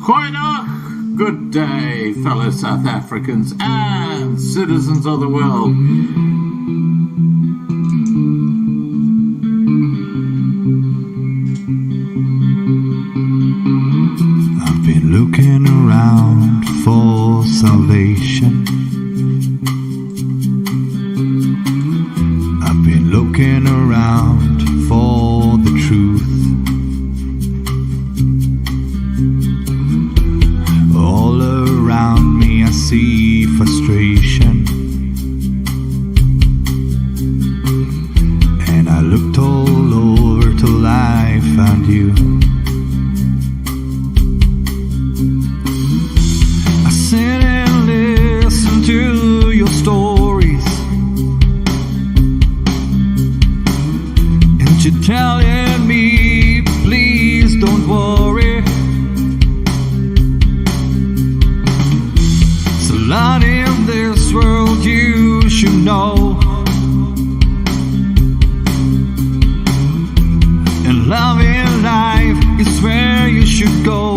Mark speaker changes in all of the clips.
Speaker 1: Goeiedag, good day, fellow South Africans and citizens of the world.
Speaker 2: I've been looking around for salvation. I've been looking around for the truth. All around me I see frustration, and I looked all over till I found you. I sit and listen to your stories, and you're telling me, please don't worry. There's a lot in this world you should know, and love in life is where you should go.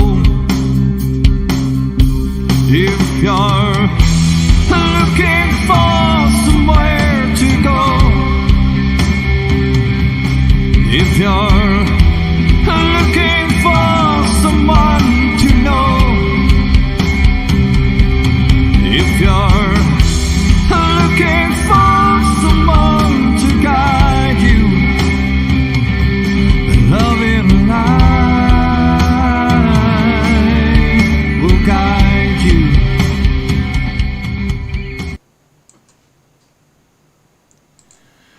Speaker 2: If you're looking for somewhere to go, if you're looking for someone to know, if you're looking for someone to guide you, then love in life will guide you.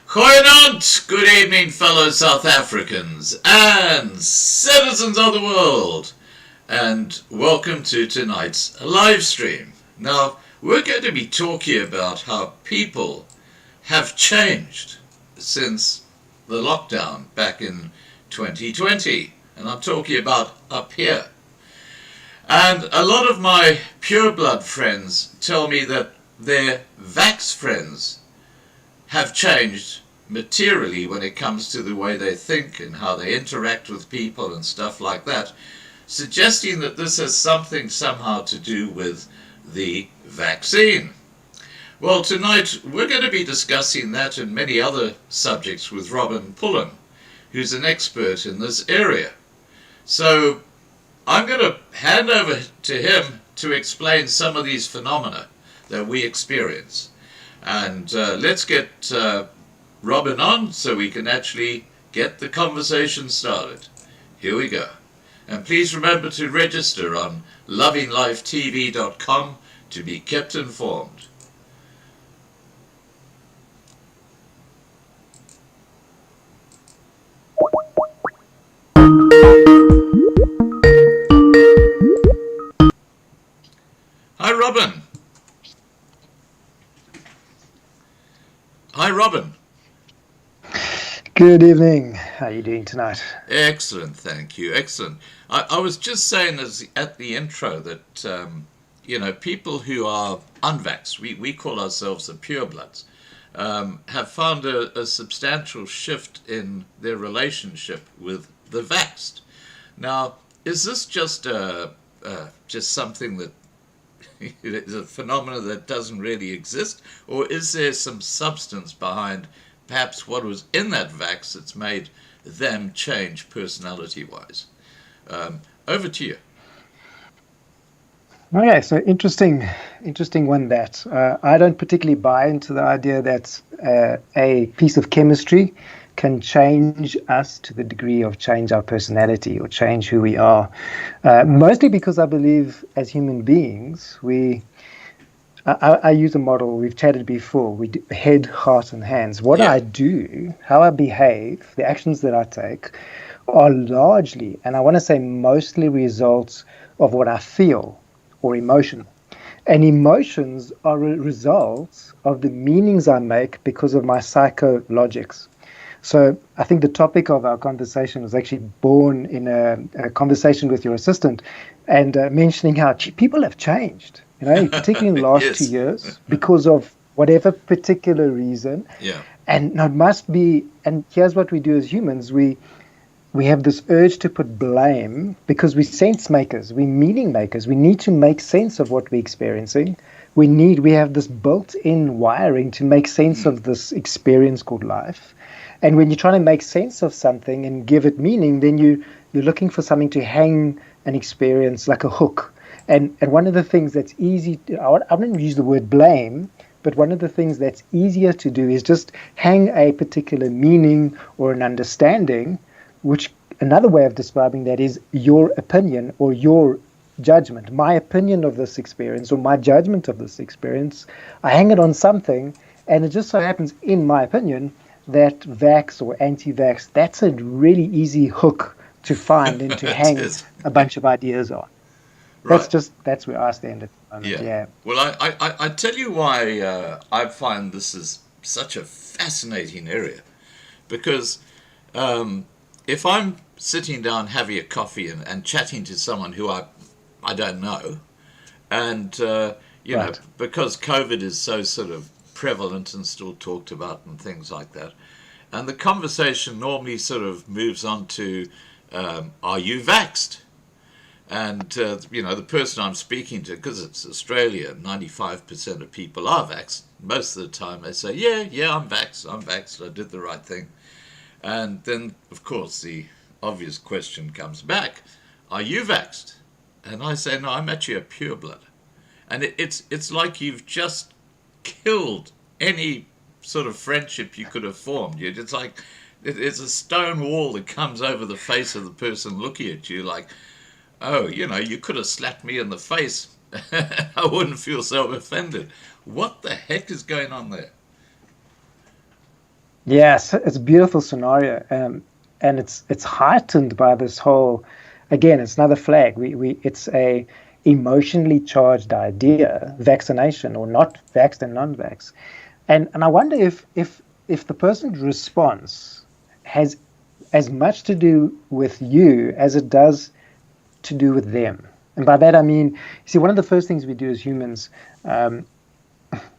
Speaker 1: Goeienaand, good evening, fellow South Africans and citizens of the world, and welcome to tonight's live stream. Now, we're going to be talking about how people have changed since the lockdown back in 2020, and I'm talking about up here. And a lot of my pureblood friends tell me that their vax friends have changed materially when it comes to the way they think and how they interact with people and stuff like that, suggesting that this has something somehow to do with the vaccine. Well, tonight we're going to be discussing that and many other subjects with Robin Pullen, who's an expert in this area. So I'm going to hand over to him to explain some of these phenomena that we experience. And let's get Robin on so we can actually get the conversation started. Here we go. And please remember to register on lovinglifetv.com to be kept informed. Hi, Robin. Hi, Robin.
Speaker 3: Good evening. How are you doing tonight?
Speaker 1: Excellent, thank you. Excellent. I was just saying at the intro that, people who are unvaxxed, we call ourselves the purebloods, have found a substantial shift in their relationship with the vaxxed. Now, is this just something that is a phenomenon that doesn't really exist, or is there some substance behind perhaps what was in that vax that's made them change personality-wise? Over to you.
Speaker 3: Okay, so interesting one that I don't particularly buy into the idea that a piece of chemistry can change us to the degree of change our personality or change who we are. Mostly because I believe as human beings, I use a model we've chatted before. We do head, heart, and hands. What I do, how I behave, the actions that I take are largely, and I want to say mostly, results of what I feel or emotion. And emotions are results of the meanings I make because of my psychologics. So I think the topic of our conversation was actually born in a conversation with your assistant and mentioning how people have changed, particularly in the last 2 years because of whatever particular reason.
Speaker 1: Yeah.
Speaker 3: And it must be, and here's what we do as humans, we we have this urge to put blame because we're sense makers, we're meaning makers. We need to make sense of what we're experiencing. We have this built-in wiring to make sense of this experience called life. And when you're trying to make sense of something and give it meaning, then you're looking for something to hang an experience like a hook. And one of the things that's easy, I don't use the word blame, but one of the things that's easier to do is just hang a particular meaning or an understanding, which another way of describing that is your opinion or your judgment. My opinion of this experience or my judgment of this experience, I hang it on something, and it just so happens, in my opinion, that vax or anti-vax, that's a really easy hook to find and to hang a bunch of ideas on.
Speaker 1: Right.
Speaker 3: That's where I stand at the moment. Yeah.
Speaker 1: Well, I tell you why I find this is such a fascinating area, because if I'm sitting down having a coffee and chatting to someone who I don't know, and you know, because COVID is so sort of prevalent and still talked about and things like that, and the conversation normally sort of moves on to are you vaxxed? And you know, the person I'm speaking to, because it's Australia, 95% of people are vaxxed. Most of the time they say, yeah, I'm vaxxed, I did the right thing. And then, of course, the obvious question comes back, are you vaxxed? And I say, no, I'm actually a pureblood. And it's like you've just killed any sort of friendship you could have formed. It's like it's a stone wall that comes over the face of the person looking at you, like, oh, you know, you could have slapped me in the face. I wouldn't feel so offended. What the heck is going on there?
Speaker 3: Yes, it's a beautiful scenario, and it's heightened by this whole. Again, it's another flag. It's a emotionally charged idea, vaccination or not vaxxed and non-vax, and I wonder if the person's response has as much to do with you as it does to do with them. And by that I mean, you see, one of the first things we do as humans,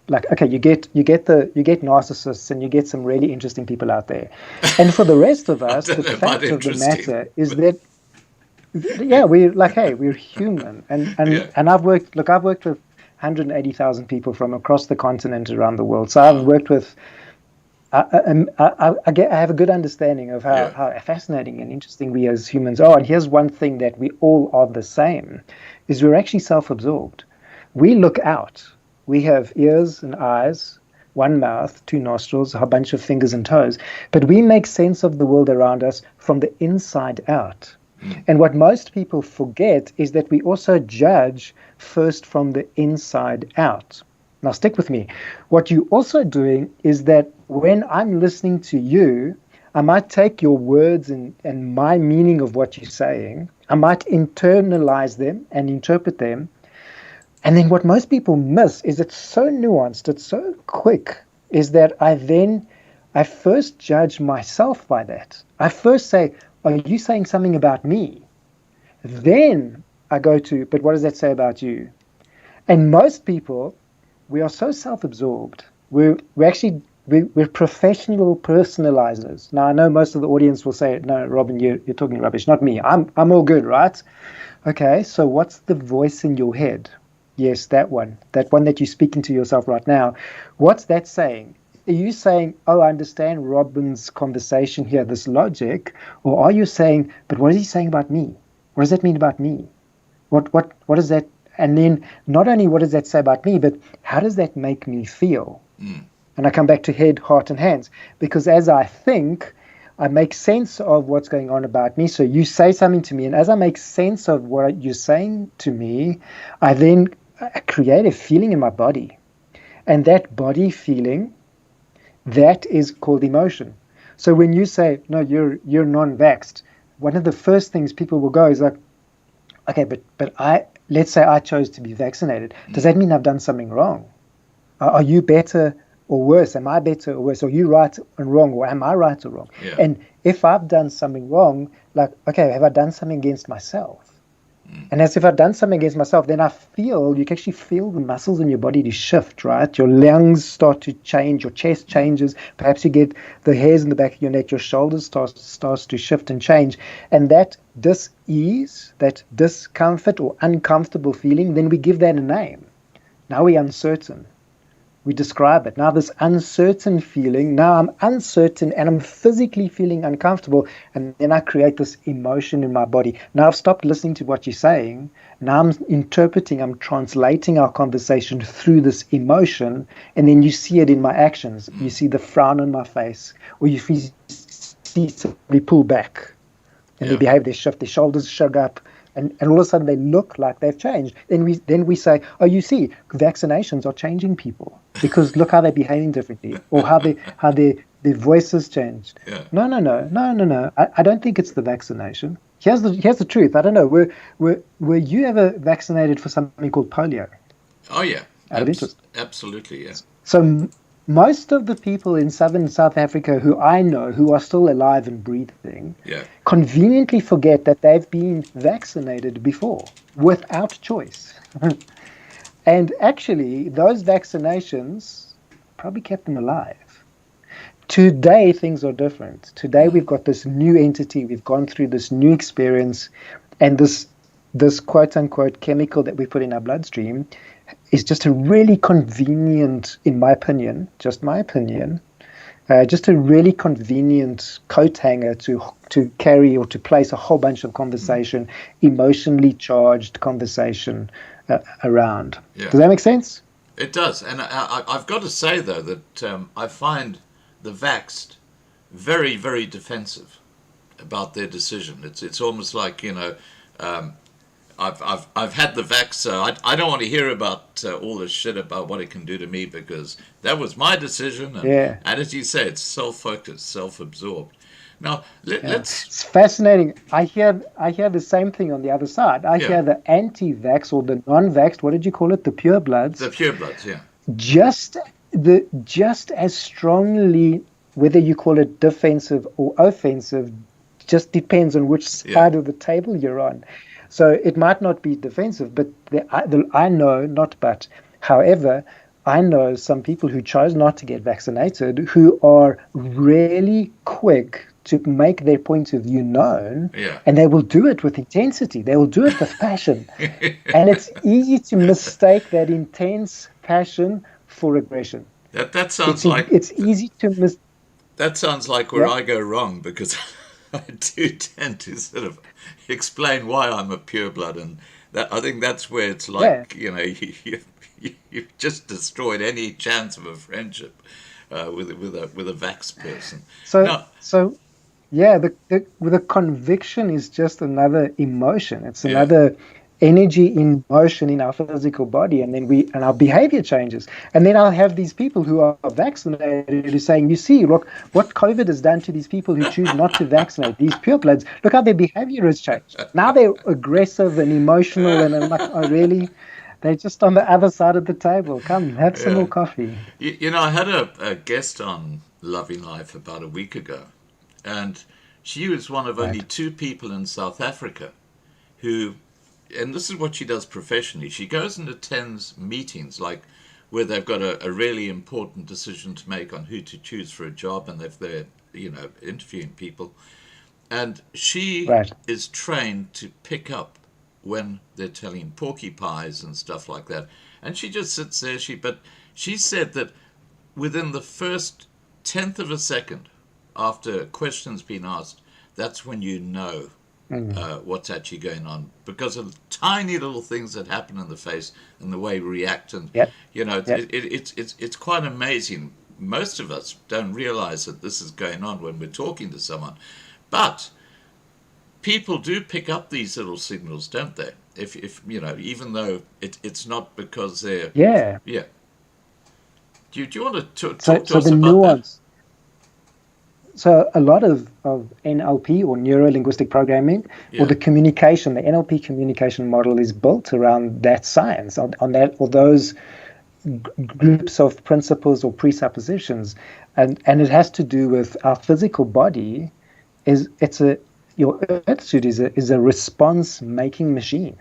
Speaker 3: like, okay, you get narcissists and you get some really interesting people out there, and for the rest of us, the fact of the matter is that we're like, hey, we're human, and I've worked with 180,000 people from across the continent around the world, so I've worked with. I have a good understanding of how fascinating and interesting we as humans are. And here's one thing that we all are the same, is we're actually self-absorbed. We look out. We have ears and eyes, one mouth, two nostrils, a bunch of fingers and toes. But we make sense of the world around us from the inside out. And what most people forget is that we also judge first from the inside out. Now, stick with me. What you're also doing is that when I'm listening to you, I might take your words and my meaning of what you're saying, I might internalize them and interpret them. And then what most people miss is it's so nuanced, it's so quick, is that I first judge myself by that. I first say, are you saying something about me? Then I go to, but what does that say about you? And most people, we are so self-absorbed. We're professional personalizers. Now, I know most of the audience will say, no, Robin, you're talking rubbish, not me. I'm all good, right? Okay, so what's the voice in your head? Yes, that one that you're speaking to yourself right now. What's that saying? Are you saying, oh, I understand Robin's conversation here, this logic? Or are you saying, but what is he saying about me? What does that mean about me? What is that? And then not only what does that say about me, but how does that make me feel? And I come back to head, heart, and hands. Because as I think, I make sense of what's going on about me. So you say something to me, and as I make sense of what you're saying to me, I then create a feeling in my body. And that body feeling, that is called emotion. So when you say, no, you're non-vaxxed, one of the first things people will go is like, okay, but let's say I chose to be vaccinated. Does that mean I've done something wrong? Are you better or worse? Am I better or worse? Are you right and wrong, or am I right or wrong?
Speaker 1: Yeah.
Speaker 3: And if I've done something wrong, like, okay, have I done something against myself? And as if I've done something against myself, then you can actually feel the muscles in your body to shift, right? Your lungs start to change, your chest changes. Perhaps you get the hairs in the back of your neck, your shoulders starts to shift and change. And that dis-ease, that discomfort or uncomfortable feeling, then we give that a name. Now we're uncertain. We describe it. Now this uncertain feeling, now I'm uncertain and I'm physically feeling uncomfortable, and then I create this emotion in my body. Now I've stopped listening to what you're saying. Now I'm interpreting, I'm translating our conversation through this emotion, and then you see it in my actions. You see the frown on my face, or you see somebody pull back and they behave, they shift, their shoulders shrug up. And all of a sudden they look like they've changed. Then we say, oh, you see, vaccinations are changing people because look how they're behaving differently, or how their voices changed.
Speaker 1: Yeah.
Speaker 3: No. I don't think it's the vaccination. Here's the truth. I don't know. Were you ever vaccinated for something called polio?
Speaker 1: Oh yeah.
Speaker 3: Out of interest.
Speaker 1: Absolutely, yeah.
Speaker 3: So most of the people in southern South Africa who I know who are still alive and breathing conveniently forget that they've been vaccinated before without choice. And actually, those vaccinations probably kept them alive. Today, things are different. Today, we've got this new entity. We've gone through this new experience, and this quote-unquote chemical that we put in our bloodstream is just a really convenient, in my opinion, just a really convenient coat hanger to carry or to place a whole bunch of conversation, emotionally charged conversation around. Yeah. Does that make sense?
Speaker 1: It does. And I've got to say, though, that I find the vaxxed very, very defensive about their decision. It's almost like, I've had the vax, so I don't want to hear about all this shit about what it can do to me, because that was my decision. And as you say, it's self-focused, self-absorbed. Now, let's...
Speaker 3: It's fascinating. I hear the same thing on the other side. I hear the anti-vax or the non-vaxxed, what did you call it? The purebloods.
Speaker 1: The purebloods, yeah.
Speaker 3: Just as strongly, whether you call it defensive or offensive, just depends on which side of the table you're on. So it might not be defensive, but however, I know some people who chose not to get vaccinated who are really quick to make their point of view known, and they will do it with intensity. They will do it with passion. And it's easy to mistake that intense passion for aggression.
Speaker 1: That sounds like...
Speaker 3: It's easy to
Speaker 1: That sounds like where I go wrong, because I do tend to sort of explain why I'm a pureblood, and I think that's where it's like, you've just destroyed any chance of a friendship with a vax person.
Speaker 3: The conviction is just another emotion. It's another energy in motion in our physical body, and then our behavior changes. And then I'll have these people who are vaccinated who are saying, you see, look what COVID has done to these people who choose not to vaccinate, these purebloods. Look how their behavior has changed. Now they're aggressive and emotional, and I'm like, oh really? They're just on the other side of the table. Come, have some more coffee.
Speaker 1: I had a guest on Loving Life about a week ago, and she was one of only two people in South Africa who, and this is what she does professionally, she goes and attends meetings like where they've got a really important decision to make on who to choose for a job, and if they're interviewing people, and she is trained to pick up when they're telling porcupines and stuff like that, and she just sits there. But she said that within the first 10th of a second after a question's been asked, that's when you know what's actually going on, because of the tiny little things that happen in the face and the way we react. And it's quite amazing. Most of us don't realize that this is going on when we're talking to someone, but people do pick up these little signals, don't they? If even though it's not because they're Do you want to talk to us about nuance? That?
Speaker 3: So a lot of NLP, or neuro-linguistic programming, or the NLP communication model is built around that science, on that, or those groups of principles or presuppositions, and it has to do with our physical body. your earth suit is a response making machine,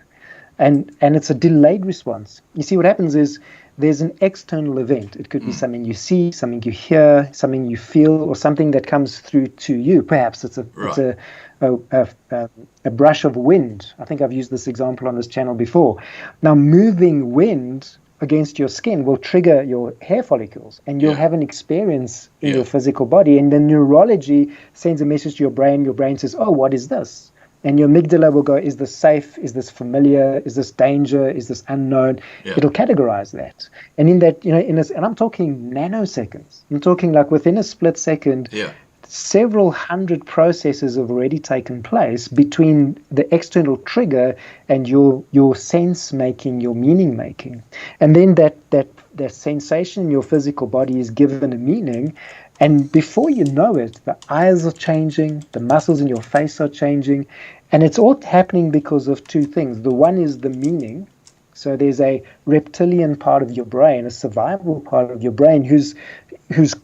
Speaker 3: and it's a delayed response. You see, what happens is there's an external event. It could be something you see, something you hear, something you feel, or something that comes through to you. Perhaps it's a brush of wind. I think I've used this example on this channel before. Now, moving wind against your skin will trigger your hair follicles, and you'll have an experience in your physical body, and the neurology sends a message to your brain. Your brain says, oh, what is this? And your amygdala will go, is this safe? Is this familiar? Is this danger? Is this unknown? It'll categorize that. And in that, and I'm talking nanoseconds. I'm talking like within a split second, several hundred processes have already taken place between the external trigger and your sense making, your meaning making. And then that sensation in your physical body is given a meaning. And before you know it, the eyes are changing, the muscles in your face are changing, and it's all happening because of two things. The one is the meaning. So there's a reptilian part of your brain, a survival part of your brain, whose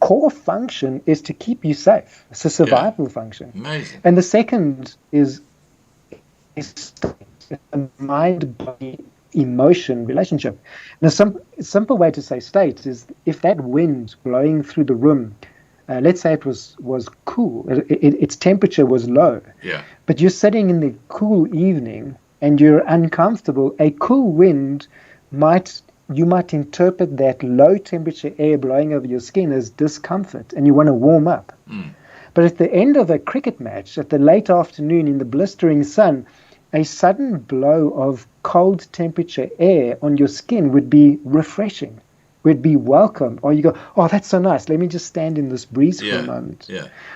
Speaker 3: core function is to keep you safe. It's a survival function.
Speaker 1: Amazing.
Speaker 3: And the second is a mind-body emotion relationship. Now, some simple way to say state is if that wind blowing through the room, let's say it was cool, its temperature was low, but you're sitting in the cool evening and you're uncomfortable, a cool wind you might interpret that low temperature air blowing over your skin as discomfort, and you want to warm up. But at the end of a cricket match, at the late afternoon in the blistering sun, a sudden blow of cold temperature air on your skin would be refreshing, would be welcome. Or you go, oh, that's so nice. Let me just stand in this breeze for a moment.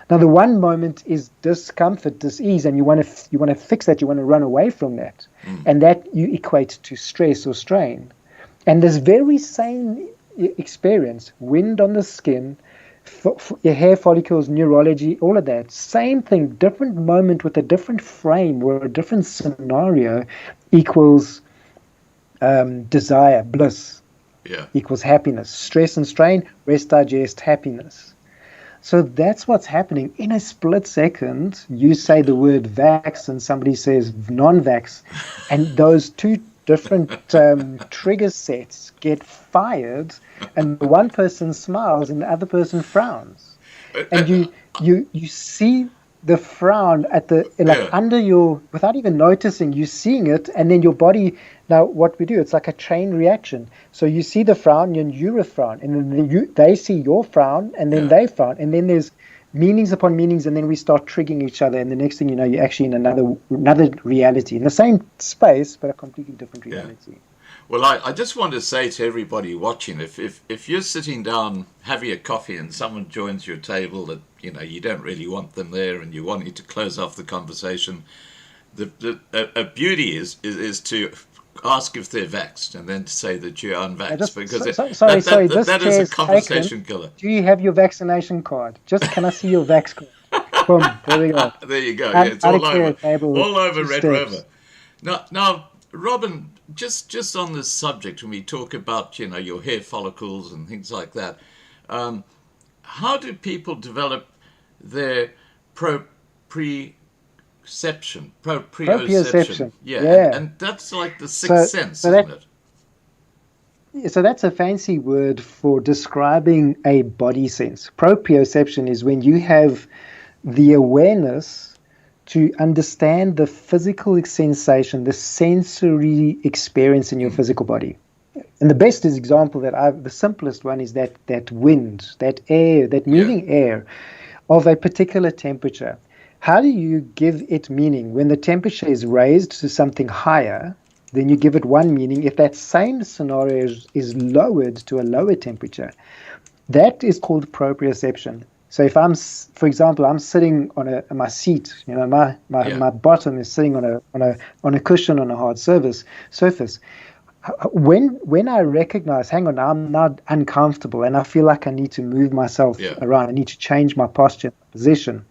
Speaker 3: Now, the one moment is discomfort, dis-ease, and you want to fix that. You want to run away from that. And that you equate to stress or strain. And this very same experience, wind on the skin, your hair follicles, neurology, all of that, same thing, different moment with a different frame or a different scenario equals desire, bliss, equals happiness. Stress and strain, rest, digest, happiness. So that's what's happening. In a split second, you say the word vax and somebody says non-vax, and those two different trigger sets get fired, and one person smiles and the other person frowns, and you see the frown at the under your, without even noticing, you're seeing it, and then your body. Now what we do, it's like a chain reaction. So you see the frown and you frown, and then they see your frown, and then they frown, and then there's meanings upon meanings, and then we start triggering each other, and the next thing you know, you're actually in another reality, in the same space, but a completely different reality.
Speaker 1: Well, I just want to say to everybody watching, if you're sitting down having a coffee and someone joins your table that you don't really want them there, and you want to close off the conversation, a beauty is to ask if they're vaxxed, and then to say that you're unvaxxed, because that is a conversation killer.
Speaker 3: Do you have your vaccination card? Can I see your vax card? Boom, there we go.
Speaker 1: There you go. It's all over Red Rover. Now, Robin, just on this subject, when we talk about your hair follicles and things like that, how do people develop their proprioception? Yeah. And that's like the sixth sense, isn't it?
Speaker 3: So that's a fancy word for describing a body sense. Proprioception is when you have the awareness to understand the physical sensation, the sensory experience in your physical body. And the best example the simplest one is that wind, that air, that moving air of a particular temperature. How do you give it meaning? When the temperature is raised to something higher, then you give it one meaning. If that same scenario is lowered to a lower temperature, that is called proprioception. So if for example, I'm sitting on my seat, my bottom is sitting on a cushion on a hard surface. When I recognize, hang on, I'm not uncomfortable, and I feel like I need to move myself around, I need to change my posture, position.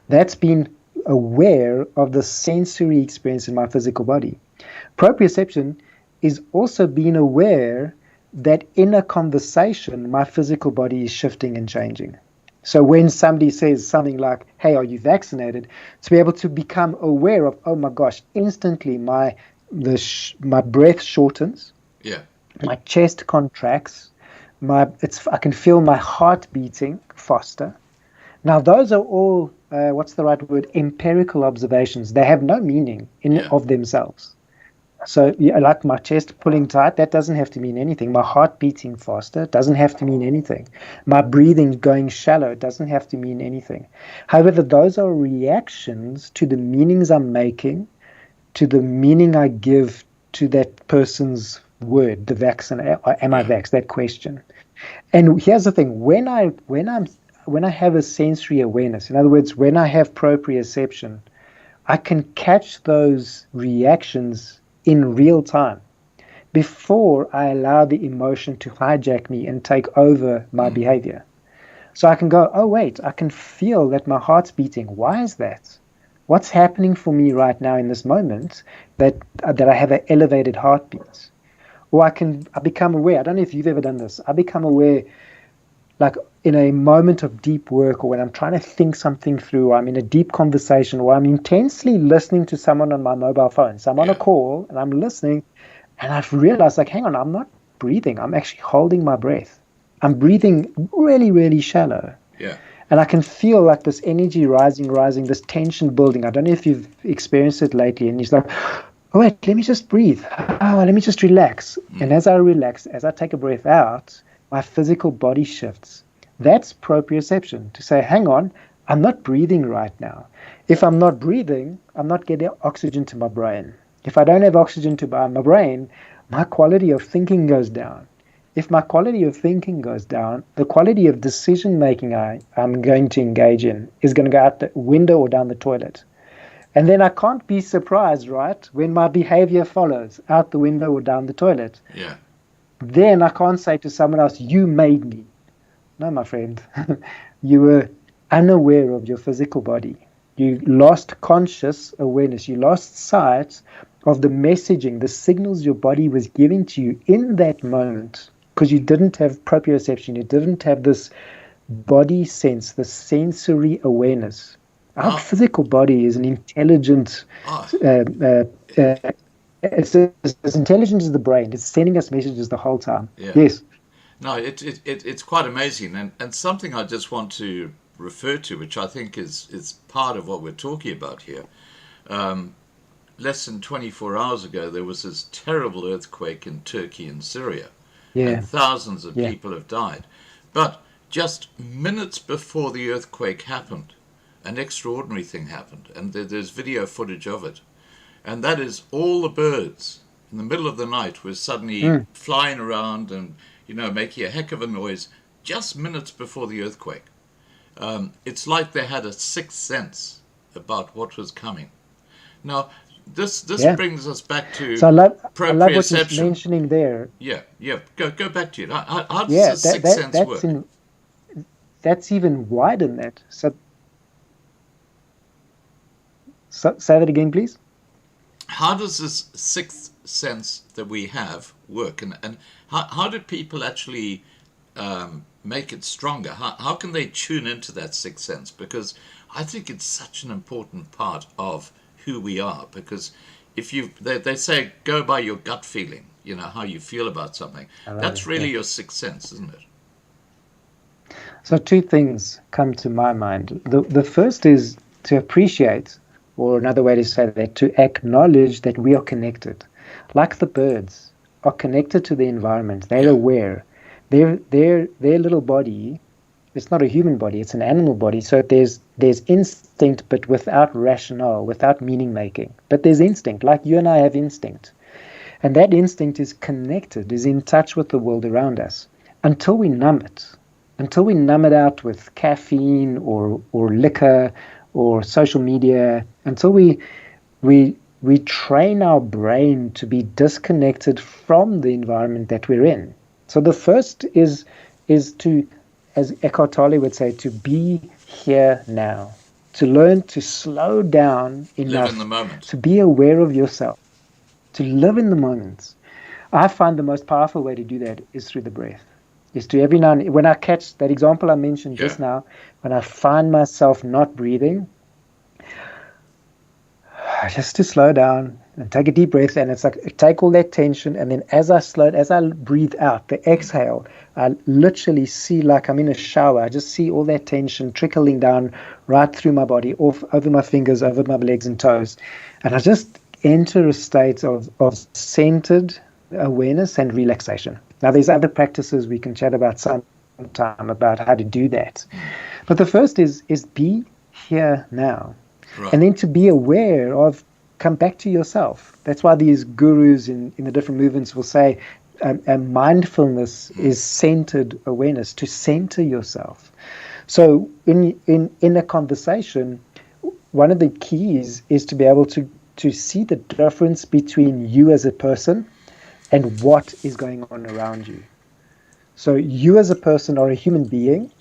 Speaker 3: That's being aware of the sensory experience in my physical body. Proprioception is also being aware that in a conversation, my physical body is shifting and changing. So when somebody says something like, "Hey, are you vaccinated?" to be able to become aware of, "Oh my gosh!" Instantly, my breath shortens,
Speaker 1: Yeah.
Speaker 3: my chest contracts, I can feel my heart beating faster. Now, those are all what's the right word? Empirical observations. They have no meaning in
Speaker 1: Yeah.
Speaker 3: of themselves. So, yeah, like my chest pulling tight, that doesn't have to mean anything. My heart beating faster doesn't have to mean anything. My breathing going shallow doesn't have to mean anything. However, those are reactions to the meanings I'm making, to the meaning I give to that person's word, the vaccine, am I
Speaker 1: Yeah.
Speaker 3: vaxxed, that question. And here's the thing: when I have a sensory awareness, in other words, when I have proprioception, I can catch those reactions in real time before I allow the emotion to hijack me and take over my behavior. So I can go, oh, wait, I can feel that my heart's beating. Why is that? What's happening for me right now in this moment that I have an elevated heartbeat? Or I become aware. I don't know if you've ever done this. I become aware, like in a moment of deep work, or when I'm trying to think something through, or I'm in a deep conversation, or I'm intensely listening to someone on my mobile phone. So I'm on a
Speaker 1: Yeah.
Speaker 3: call and I'm listening, and I've realized, like, hang on, I'm not breathing. I'm actually holding my breath. I'm breathing really, really shallow.
Speaker 1: Yeah.
Speaker 3: And I can feel like this energy rising, this tension building. I don't know if you've experienced it lately. And he's like, oh, wait, let me just breathe. Oh, let me just relax. And as I relax, as I take a breath out, my physical body shifts. That's proprioception, to say, hang on, I'm not breathing right now. If I'm not breathing, I'm not getting oxygen to my brain. If I don't have oxygen to my brain, my quality of thinking goes down. If my quality of thinking goes down, the quality of decision making I'm going to engage in is going to go out the window or down the toilet. And then I can't be surprised, right, when my behavior follows out the window or down the toilet.
Speaker 1: Yeah.
Speaker 3: Then I can't say to someone else, you made me. No, my friend, you were unaware of your physical body. You lost conscious awareness. You lost sight of the messaging, the signals your body was giving to you in that moment, because you didn't have proprioception. You didn't have this body sense, the sensory awareness. Our
Speaker 1: Ah.
Speaker 3: physical body is an intelligent,
Speaker 1: Ah.
Speaker 3: it's as intelligent as the brain. It's sending us messages the whole time.
Speaker 1: Yeah.
Speaker 3: Yes.
Speaker 1: No, it's quite amazing, and something I just want to refer to, which I think is part of what we're talking about here. Less than 24 hours ago, there was this terrible earthquake in Turkey and Syria, and
Speaker 3: Yeah.
Speaker 1: thousands of
Speaker 3: Yeah.
Speaker 1: people have died. But just minutes before the earthquake happened, an extraordinary thing happened, and there's video footage of it. And that is all the birds in the middle of the night were suddenly flying around and, making a heck of a noise just minutes before the earthquake. It's like they had a sixth sense about what was coming. Now, this
Speaker 3: Yeah.
Speaker 1: brings us back to
Speaker 3: So I love what you're
Speaker 1: proprioception.
Speaker 3: mentioning there.
Speaker 1: Yeah. Go back to it. How does
Speaker 3: Yeah,
Speaker 1: the sixth sense work?
Speaker 3: that's even wider than that. So say that again, please.
Speaker 1: How does this sixth sense that we have work, and how do people actually make it stronger? How can they tune into that sixth sense? Because I think it's such an important part of who we are. Because if they say go by your gut feeling, how you feel about something. That's really your sixth sense, isn't it?
Speaker 3: So two things come to my mind. The first is to appreciate, or another way to say that, to acknowledge that we are connected. Like the birds are connected to the environment. They're aware. Their little body, it's not a human body, it's an animal body. So there's instinct, but without rationale, without meaning making. But there's instinct, like you and I have instinct. And that instinct is connected, is in touch with the world around us. Until we numb it out with caffeine or liquor or social media, until we train our brain to be disconnected from the environment that we're in. So the first is to, as Eckhart Tolle would say, to be here now, to learn to slow down enough
Speaker 1: Live in the moment.
Speaker 3: to be aware of yourself, to live in the moment. I find the most powerful way to do that is through the breath. is to every now and when I catch that example I mentioned just now, when I find myself not breathing, just to slow down and take a deep breath, and it's like take all that tension, and then as I breathe out, the exhale, I literally see like I'm in a shower. I just see all that tension trickling down right through my body, off over my fingers, over my legs and toes, and I just enter a state of centered awareness and relaxation. Now, there's other practices we can chat about sometime about how to do that, but the first is be here now. Right. And then to be aware of, come back to yourself. That's why these gurus in the different movements will say mindfulness is centered awareness, to center yourself. So in a conversation, one of the keys is to be able to see the difference between you as a person and what is going on around you. So you as a person are a human being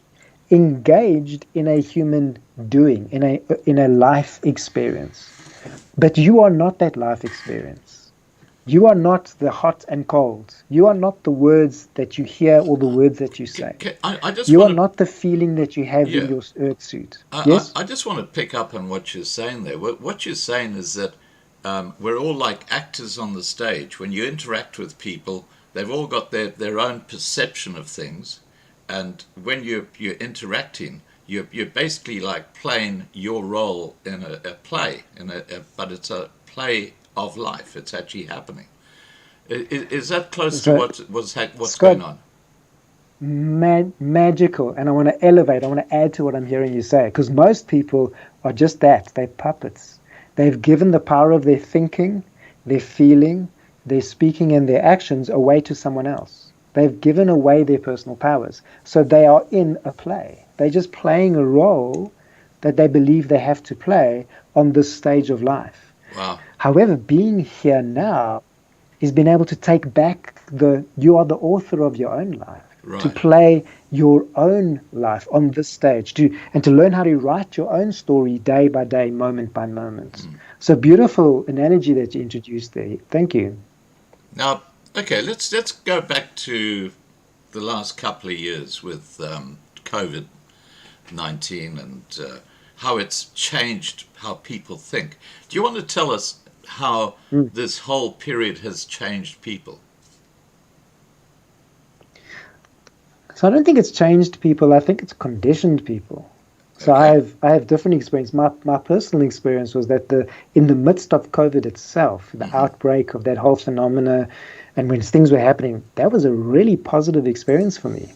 Speaker 3: engaged in a human doing, in a life experience. But you are not that life experience. You are not the hot and cold. You are not the words that you hear or the words that you say. You are not the feeling that you have in your earth suit. Yes?
Speaker 1: I just want to pick up on what you're saying there. What you're saying is that we're all like actors on the stage. When you interact with people, they've all got their own perception of things. And when you're interacting, you're basically like playing your role in a play, but it's a play of life. It's actually happening. Is that close to what's Scott, going on?
Speaker 3: Magical. And I want to elevate, I want to add to what I'm hearing you say, because most people are just that. They're puppets. They've given the power of their thinking, their feeling, their speaking, and their actions away to someone else. They've given away their personal powers. So they are in a play. They're just playing a role that they believe they have to play on this stage of life.
Speaker 1: Wow.
Speaker 3: However, being here now is being able to take back you are the author of your own life. Right. To play your own life on this stage, and to learn how to write your own story day by day, moment by moment. Mm. So beautiful analogy that you introduced there. Thank you.
Speaker 1: Now, okay, let's go back to the last couple of years with COVID-19 and how it's changed how people think. Do you want to tell us how this whole period has changed people?
Speaker 3: So I don't think it's changed people. I think it's conditioned people. So okay. I have different experience. My personal experience was that in the midst of COVID itself, the outbreak of that whole phenomena, and when things were happening, that was a really positive experience for me.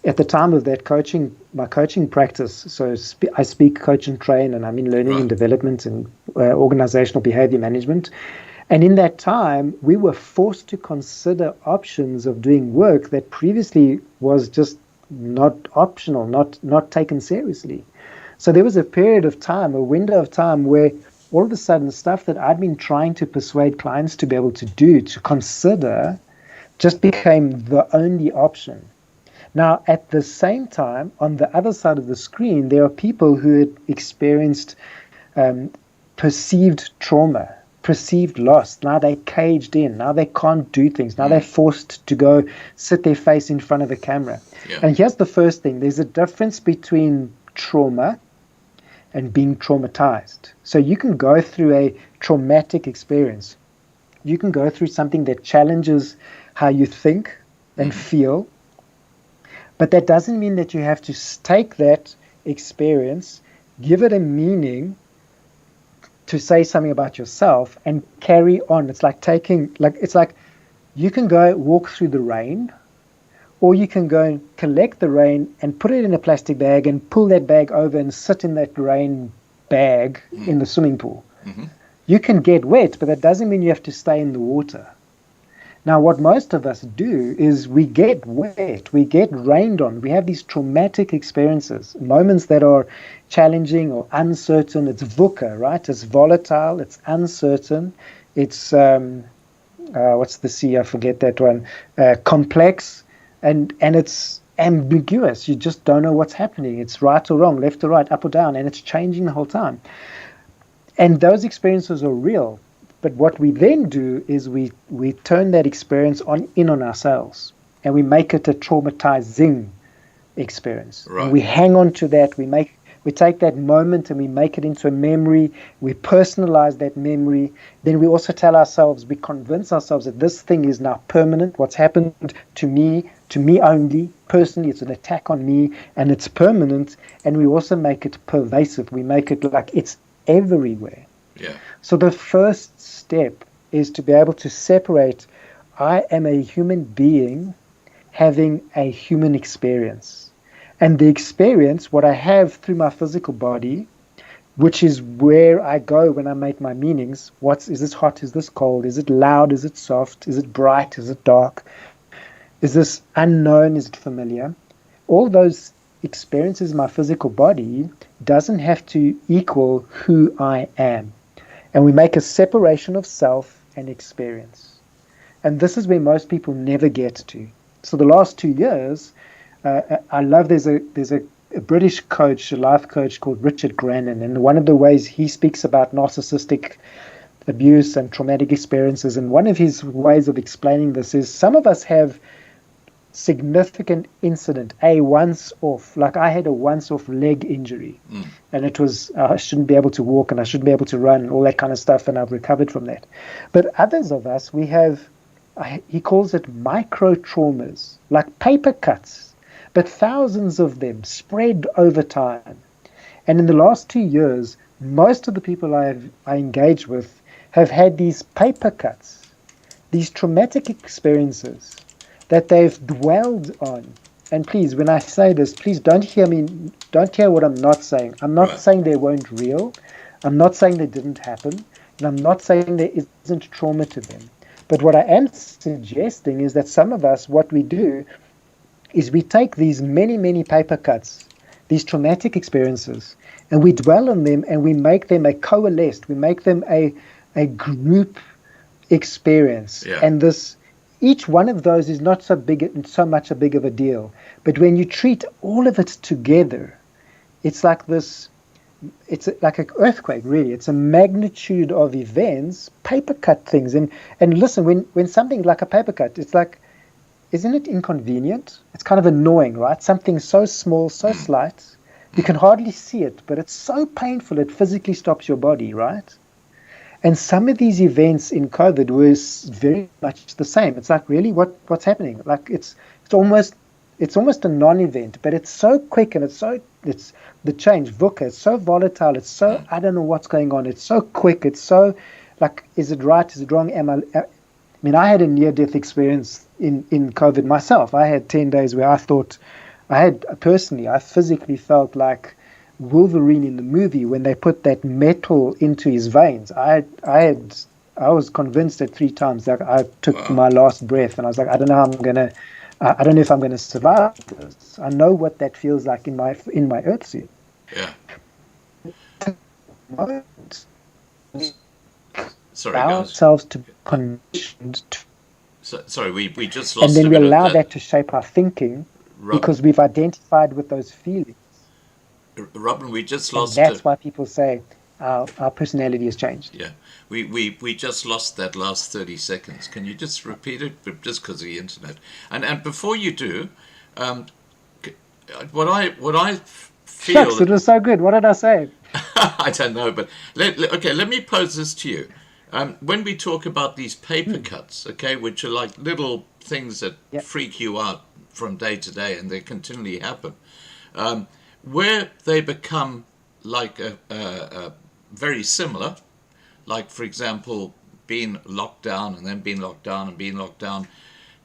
Speaker 3: At the time of that my coaching practice, so I speak, coach and train, and I'm in learning and development and organizational behavior management. And in that time, we were forced to consider options of doing work that previously was just not optional, not taken seriously. So there was a period of time, a window of time, where all of a sudden stuff that I'd been trying to persuade clients to be able to do, to consider, just became the only option. Now, at the same time, on the other side of the screen, there are people who had experienced perceived trauma, perceived loss. Now they're caged in. Now they can't do things. Now they're forced to go sit their face in front of a camera. Yeah. And here's the first thing. There's a difference between trauma and being traumatized. So you can go through a traumatic experience. You can go through something that challenges how you think and feel. But that doesn't mean that you have to take that experience, give it a meaning, to say something about yourself and carry on. It's like you can go walk through the rain, or you can go and collect the rain and put it in a plastic bag and pull that bag over and sit in that rain bag in the swimming pool. Mm-hmm. You can get wet, but that doesn't mean you have to stay in the water. Now, what most of us do is we get wet, we get rained on, we have these traumatic experiences, moments that are challenging or uncertain. It's VUCA, right? It's volatile, it's uncertain, it's, what's the C? I forget that one. Complex, and it's ambiguous. You just don't know what's happening. It's right or wrong, left or right, up or down, and it's changing the whole time. And those experiences are real. But what we then do is we turn that experience in on ourselves. and we make it a traumatizing experience.
Speaker 1: Right.
Speaker 3: And we hang on to that. We take that moment and we make it into a memory. We personalize that memory. Then we also tell ourselves, we convince ourselves that this thing is now permanent. What's happened to me only, personally, it's an attack on me, and it's permanent. And we also make it pervasive. We make it like it's everywhere.
Speaker 1: Yeah.
Speaker 3: So the first step is to be able to separate, I am a human being having a human experience. And the experience, what I have through my physical body, which is where I go when I make my meanings. Is this hot? Is this cold? Is it loud? Is it soft? Is it bright? Is it dark? Is this unknown? Is it familiar? All those experiences in my physical body doesn't have to equal who I am. And we make a separation of self and experience. And this is where most people never get to. So the last 2 years, I love, there's a British coach, a life coach called Richard Grannon, and one of the ways he speaks about narcissistic abuse and traumatic experiences, and one of his ways of explaining this is some of us have significant incident, a once-off, like I had a once-off leg injury, and it was, I shouldn't be able to walk and I shouldn't be able to run and all that kind of stuff, and I've recovered from that. But others of us, we have, he calls it micro traumas, like paper cuts, but thousands of them spread over time. And in the last 2 years, most of the people I engage with have had these paper cuts, these traumatic experiences that they've dwelled on. And please, when I say this, please don't hear what I'm not saying. I'm not saying they weren't real. I'm not saying they didn't happen. And I'm not saying there isn't trauma to them. But what I am suggesting is that some of us, what we do is we take these many, many paper cuts, these traumatic experiences, and we dwell on them and we make them a coalesced, we make them a group experience.
Speaker 1: Yeah.
Speaker 3: And each one of those is not so much a big of a deal. But when you treat all of it together, it's like this, it's like an earthquake, really. It's a magnitude of events, paper cut things. And listen, when something like a paper cut, it's like, isn't it inconvenient? It's kind of annoying, right? Something so small, so slight, you can hardly see it, but it's so painful it physically stops your body, right? And some of these events in COVID was very much the same. It's like, really, what's happening? Like it's almost a non-event, but it's so quick and it's the change, VUCA, it's so volatile, it's so, I don't know what's going on, it's so quick, it's so, like, is it right, is it wrong, I mean, I had a near-death experience in COVID myself. I had 10 days where I thought, I physically felt like Wolverine in the movie when they put that metal into his veins. I was convinced at 3 times that I took my last breath, and I was like, I don't know if I'm gonna survive this. I know what that feels like in my earth suit.
Speaker 1: Yeah. Sorry,
Speaker 3: allow
Speaker 1: guys.
Speaker 3: ourselves to be conditioned to,
Speaker 1: Sorry, we just lost.
Speaker 3: and then
Speaker 1: a
Speaker 3: we
Speaker 1: bit
Speaker 3: allow
Speaker 1: of
Speaker 3: that to shape our thinking
Speaker 1: Robin,
Speaker 3: because we've identified with those feelings.
Speaker 1: Robin, we just
Speaker 3: And
Speaker 1: lost.
Speaker 3: that's why people say our personality has changed.
Speaker 1: Yeah, we just lost that last 30 seconds. Can you just repeat it? But just because of the internet. And before you do, what I feel.
Speaker 3: Shucks, it was so good. What did I say?
Speaker 1: I don't know, but let me pose this to you. When we talk about these paper cuts, okay, which are like little things that freak you out from day to day, and they continually happen, where they become like a very similar, like for example, being locked down and then being locked down and being locked down,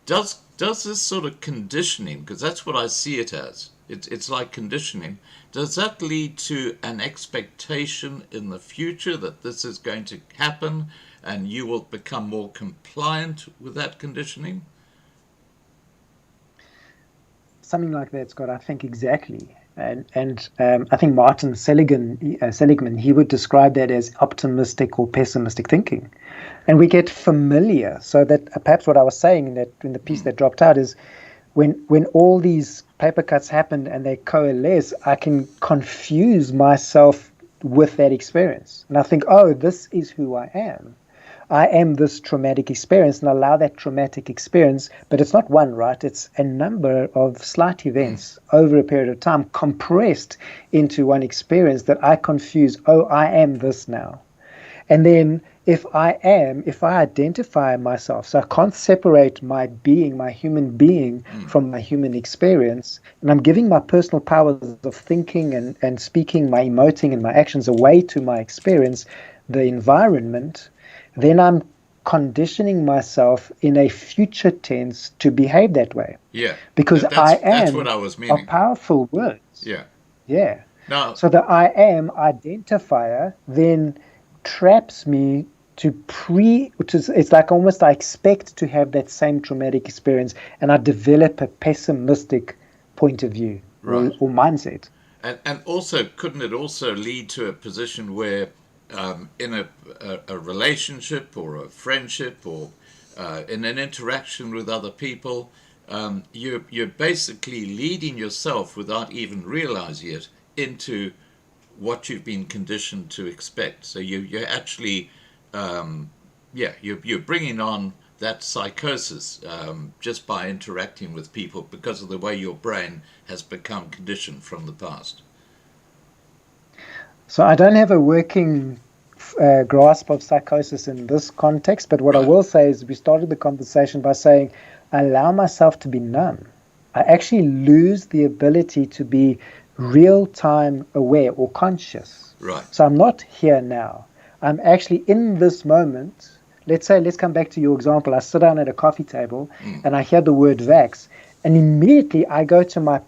Speaker 1: does this sort of conditioning, because that's what I see it as, it's like conditioning, does that lead to an expectation in the future that this is going to happen and you will become more compliant with that conditioning?
Speaker 3: Something like that, Scott. I think exactly. And I think Martin Seligman, he would describe that as optimistic or pessimistic thinking. And we get familiar. So that perhaps what I was saying in the piece that dropped out is when all these paper cuts happen and they coalesce, I can confuse myself with that experience. And I think, oh, this is who I am. I am this traumatic experience, and allow that traumatic experience, but it's not one, right? It's a number of slight events over a period of time compressed into one experience that I confuse, oh, I am this now. And then if I identify myself, so I can't separate my being, my human being, from my human experience, and I'm giving my personal powers of thinking and speaking, my emoting and my actions away to my experience, the environment, then I'm conditioning myself in a future tense to behave that way.
Speaker 1: Yeah.
Speaker 3: Because
Speaker 1: that's what I was meaning.
Speaker 3: are powerful words.
Speaker 1: Yeah.
Speaker 3: Yeah.
Speaker 1: Now,
Speaker 3: So the I am identifier then traps me to which is, it's like almost I expect to have that same traumatic experience, and I develop a pessimistic point of view
Speaker 1: Right.
Speaker 3: or mindset.
Speaker 1: and also, couldn't it also lead to a position where, in a relationship or a friendship or in an interaction with other people, you're basically leading yourself without even realizing it into what you've been conditioned to expect. So you're actually, you're bringing on that psychosis just by interacting with people because of the way your brain has become conditioned from the past.
Speaker 3: So I don't have a working grasp of psychosis in this context, but what I
Speaker 1: Right.
Speaker 3: will say is we started the conversation by saying, I allow myself to be numb. I actually lose the ability to be real-time aware or conscious.
Speaker 1: Right.
Speaker 3: So I'm not here now. I'm actually in this moment. Let's come back to your example. I sit down at a coffee table and I hear the word vax, and immediately I go to my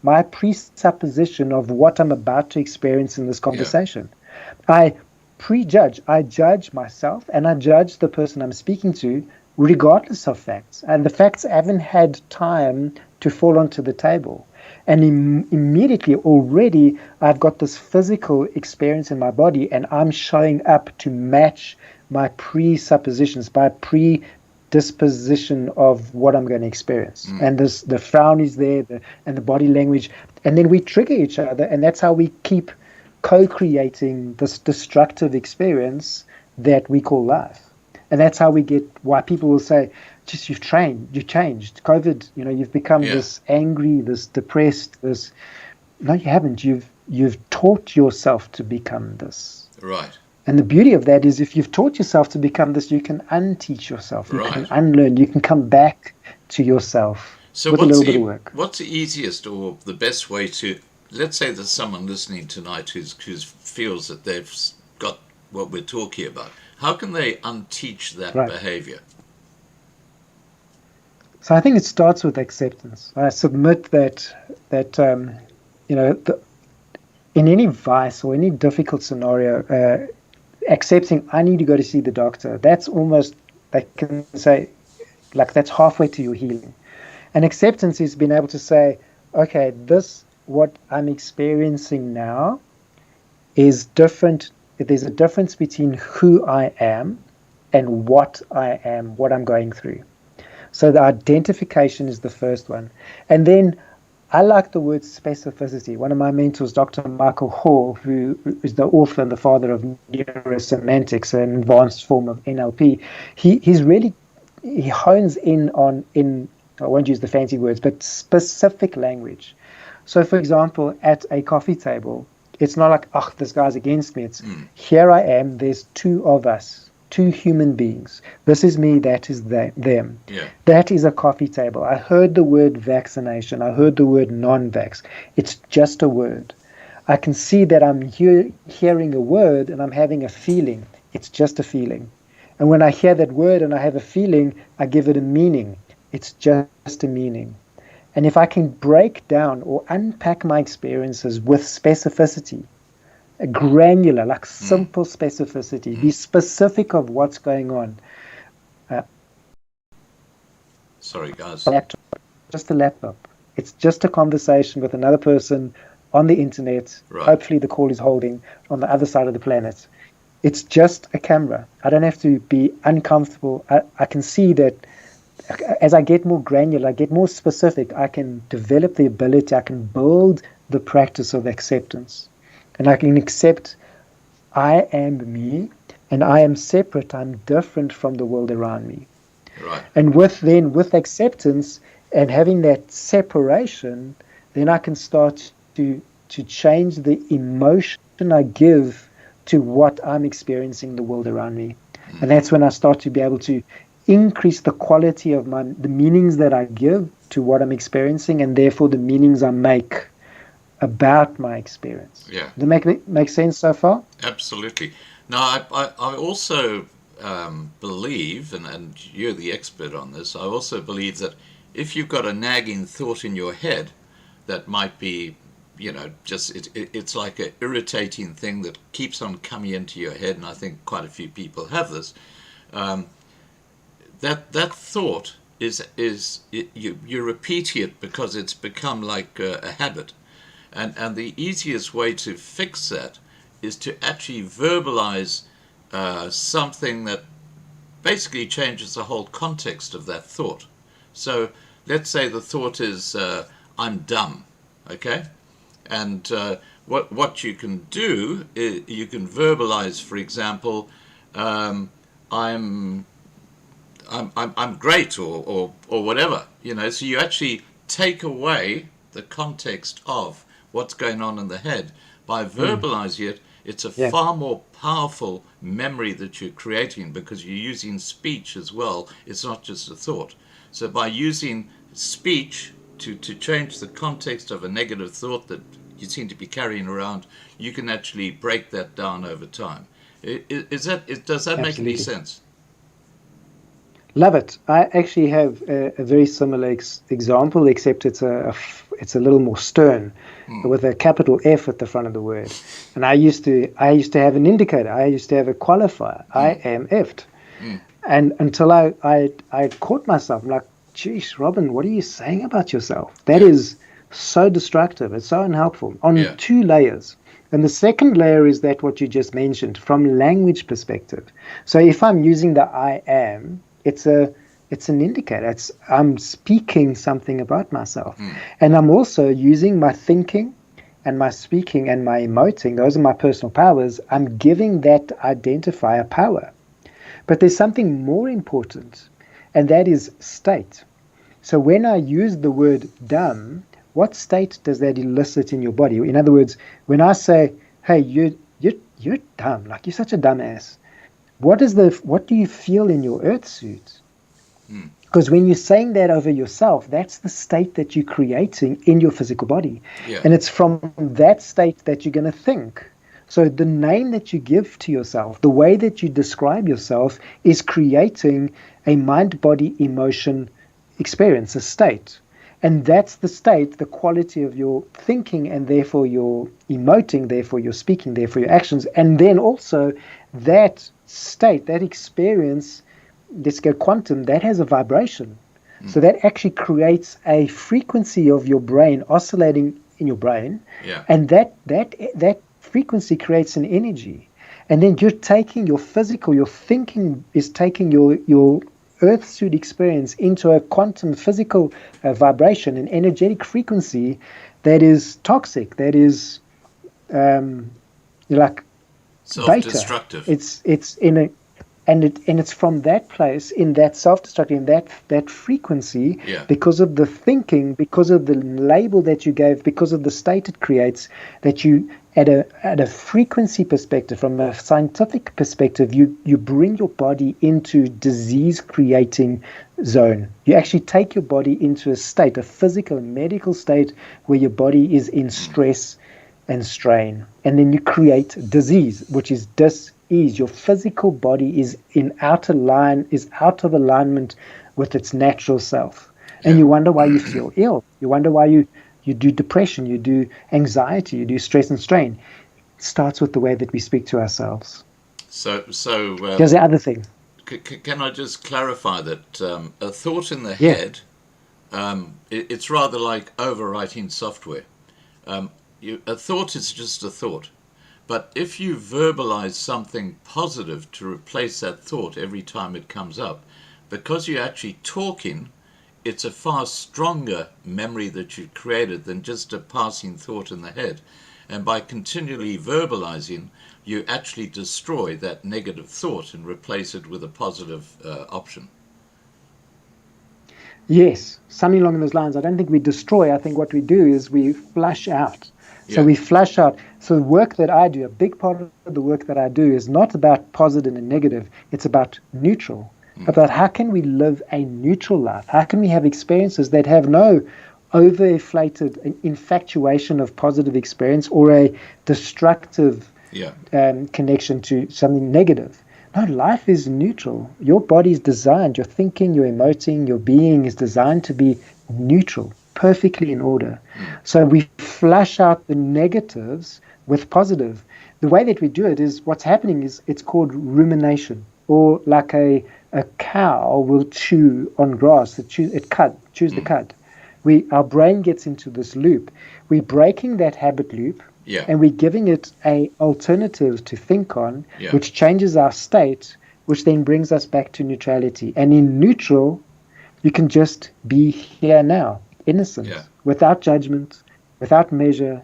Speaker 3: my presupposition of what I'm about to experience in this conversation. I judge myself and I judge the person I'm speaking to regardless of facts. And the facts haven't had time to fall onto the table. And immediately already I've got this physical experience in my body, and I'm showing up to match my presuppositions, my predisposition of what I'm going to experience. And the frown is there, and the body language. And then we trigger each other, and that's how we keep co-creating this destructive experience that we call life. And that's how we get why people will say, just you've changed. COVID, you've become this angry, this depressed, this. No, you haven't. You've taught yourself to become this.
Speaker 1: Right.
Speaker 3: And the beauty of that is if you've taught yourself to become this, you can unteach yourself. You can unlearn. You can come back to yourself with a little bit of work.
Speaker 1: What's the easiest or the best way to, let's say there's someone listening tonight who feels that they've got what we're talking about. How can they unteach that behavior?
Speaker 3: So I think it starts with acceptance. I submit that in any vice or any difficult scenario, accepting I need to go to see the doctor, that's almost, I can say, like that's halfway to your healing. And acceptance is being able to say, okay, what I'm experiencing now is different. There's a difference between who I am and what I am, what I'm going through. So the identification is the first one. And then I like the word specificity. One of my mentors, Dr. Michael Hall, who is the author and the father of neurosemantics, an advanced form of NLP, he hones in on, I won't use the fancy words, but specific language. So, for example, at a coffee table, it's not like, oh, this guy's against me. It's here I am, there's two of us, two human beings. This is me, that is them.
Speaker 1: Yeah.
Speaker 3: That is a coffee table. I heard the word vaccination. I heard the word non-vax. It's just a word. I can see that I'm hearing a word and I'm having a feeling. It's just a feeling. And when I hear that word and I have a feeling, I give it a meaning. It's just a meaning. And if I can break down or unpack my experiences with specificity, a granular, like simple specificity, be specific of what's going on.
Speaker 1: Sorry, guys.
Speaker 3: Just a laptop. It's just a conversation with another person on the internet.
Speaker 1: Right.
Speaker 3: Hopefully the call is holding on the other side of the planet. It's just a camera. I don't have to be uncomfortable. I can see that as I get more granular, I get more specific, I can develop the ability, I can build the practice of acceptance. And I can accept I am me, and I am separate, I'm different from the world around me.
Speaker 1: Right.
Speaker 3: And with acceptance and having that separation, then I can start to change the emotion I give to what I'm experiencing the world around me. And that's when I start to be able to increase the quality of the meanings that I give to what I'm experiencing, and therefore the meanings I make about my experience.
Speaker 1: Yeah.
Speaker 3: Does that make sense so far?
Speaker 1: Absolutely. Now, I also believe, and you're the expert on this, I also believe that if you've got a nagging thought in your head that might be, just it's like an irritating thing that keeps on coming into your head, and I think quite a few people have this, that thought you're repeating it because it's become like a habit. And the easiest way to fix that is to actually verbalize something that basically changes the whole context of that thought. So let's say the thought is, I'm dumb, okay? And what you can do is you can verbalize, for example, I'm great, or whatever, so you actually take away the context of what's going on in the head. By verbalizing it, it's a far more powerful memory that you're creating, because you're using speech as well. It's not just a thought. So by using speech to change the context of a negative thought that you seem to be carrying around, you can actually break that down over time. Does that make any sense?
Speaker 3: Love it. I actually have a very similar example, except it's a little more stern, with a capital F at the front of the word. And I used to have an indicator. I used to have a qualifier. I am effed. And until I caught myself, I'm like, geez, Robin, what are you saying about yourself? That is so destructive. It's so unhelpful on two layers. And the second layer is that what you just mentioned from language perspective. So if I'm using the I am, it's an indicator. I'm speaking something about myself. And I'm also using my thinking and my speaking and my emoting. Those are my personal powers. I'm giving that identifier power. But there's something more important, and that is state. So when I use the word dumb, what state does that elicit in your body? In other words, when I say, hey, you're dumb, like you're such a dumbass, what do you feel in your earth suit? Because when you're saying that over yourself, that's the state that you're creating in your physical body. And it's from that state that you're going to think. So the name that you give to yourself, the way that you describe yourself, is creating a mind, body, emotion experience, a state. And that's the state, the quality of your thinking, and therefore your emoting, therefore your speaking, therefore your actions. And then also that state, that experience, let's go quantum, that has a vibration. So that actually creates a frequency of your brain oscillating in your brain. And that frequency creates an energy. And then you're taking your physical, your thinking is taking your earth suit experience into a quantum physical vibration, an energetic frequency that is toxic, that is like
Speaker 1: self-destructive.
Speaker 3: Beta. It's in a and it's from that place, in that self-destructive, in that frequency, because of the thinking, because of the label that you gave, because of the state it creates, that you at a frequency perspective, from a scientific perspective, you bring your body into disease-creating zone. You actually take your body into a state, a physical, medical state, where your body is in stress and strain, and then you create disease, which is dis-ease. Your physical body is out of alignment with its natural self, and you wonder why you feel ill. You wonder why you do depression, you do anxiety, you do stress and strain. It starts with the way that we speak to ourselves.
Speaker 1: So
Speaker 3: here's the other thing.
Speaker 1: Can I just clarify that a thought in the head, it's rather like overwriting software. A thought is just a thought. But if you verbalize something positive to replace that thought every time it comes up, because you're actually talking, it's a far stronger memory that you've created than just a passing thought in the head. And by continually verbalizing, you actually destroy that negative thought and replace it with a positive option.
Speaker 3: Yes, something along those lines. I don't think we destroy. I think what we do is we flush out. So
Speaker 1: Yeah.
Speaker 3: we flush out. So the work that I do, a big part of the work that I do is not about positive and negative. It's about neutral, about how can we live a neutral life? How can we have experiences that have no overinflated infatuation of positive experience or a destructive
Speaker 1: Yeah.
Speaker 3: connection to something negative? No, life is neutral. Your body is designed, your thinking, your emoting, your being is designed to be neutral, perfectly in order. So we flush out the negatives with positive. The way that we do it is what's happening is it's called rumination, or like a cow will chew on grass, chews the cud. Our brain gets into this loop. We're breaking that habit loop.
Speaker 1: Yeah.
Speaker 3: And we're giving it an alternative to think on,
Speaker 1: Yeah.
Speaker 3: which changes our state, which then brings us back to neutrality. And in neutral, you can just be here now, innocent,
Speaker 1: Yeah.
Speaker 3: without judgment, without measure.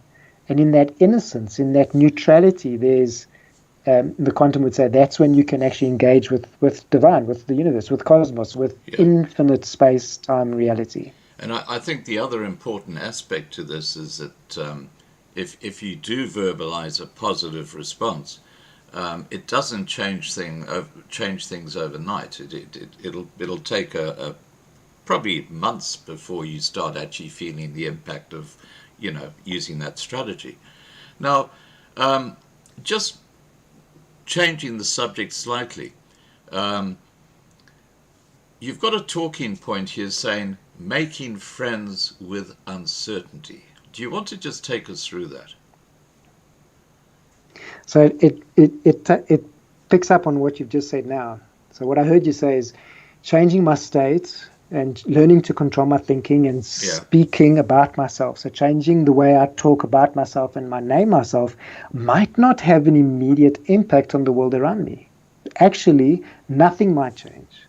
Speaker 3: And in that innocence, in that neutrality, there's, the quantum would say, that's when you can actually engage with divine, with the universe, with cosmos, with infinite space, time, reality.
Speaker 1: And I think the other important aspect to this is that if you do verbalize a positive response, it doesn't change things overnight. It'll take probably months before you start actually feeling the impact of using that strategy. Now, just changing the subject slightly, you've got a talking point here saying making friends with uncertainty. Do you want to just take us through that?
Speaker 3: So it picks up on what you've just said now. So what I heard you say is changing my state and learning to control my thinking and speaking about myself. So changing the way I talk about myself and name myself might not have an immediate impact on the world around me. Actually, nothing might change.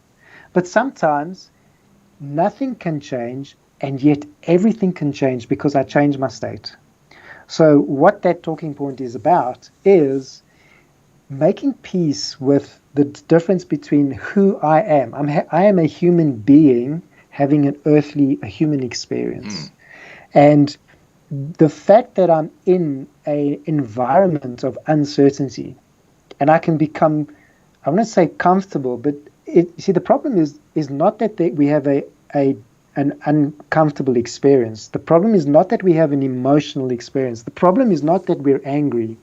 Speaker 3: But sometimes nothing can change, and yet everything can change because I change my state. So what that talking point is about is making peace with the difference between who I am. I am a human being having a human experience. And the fact that I'm in an environment of uncertainty, and I can become, I want to say comfortable, but the problem is not that we have an uncomfortable experience. The problem is not that we have an emotional experience. The problem is not that we're angry.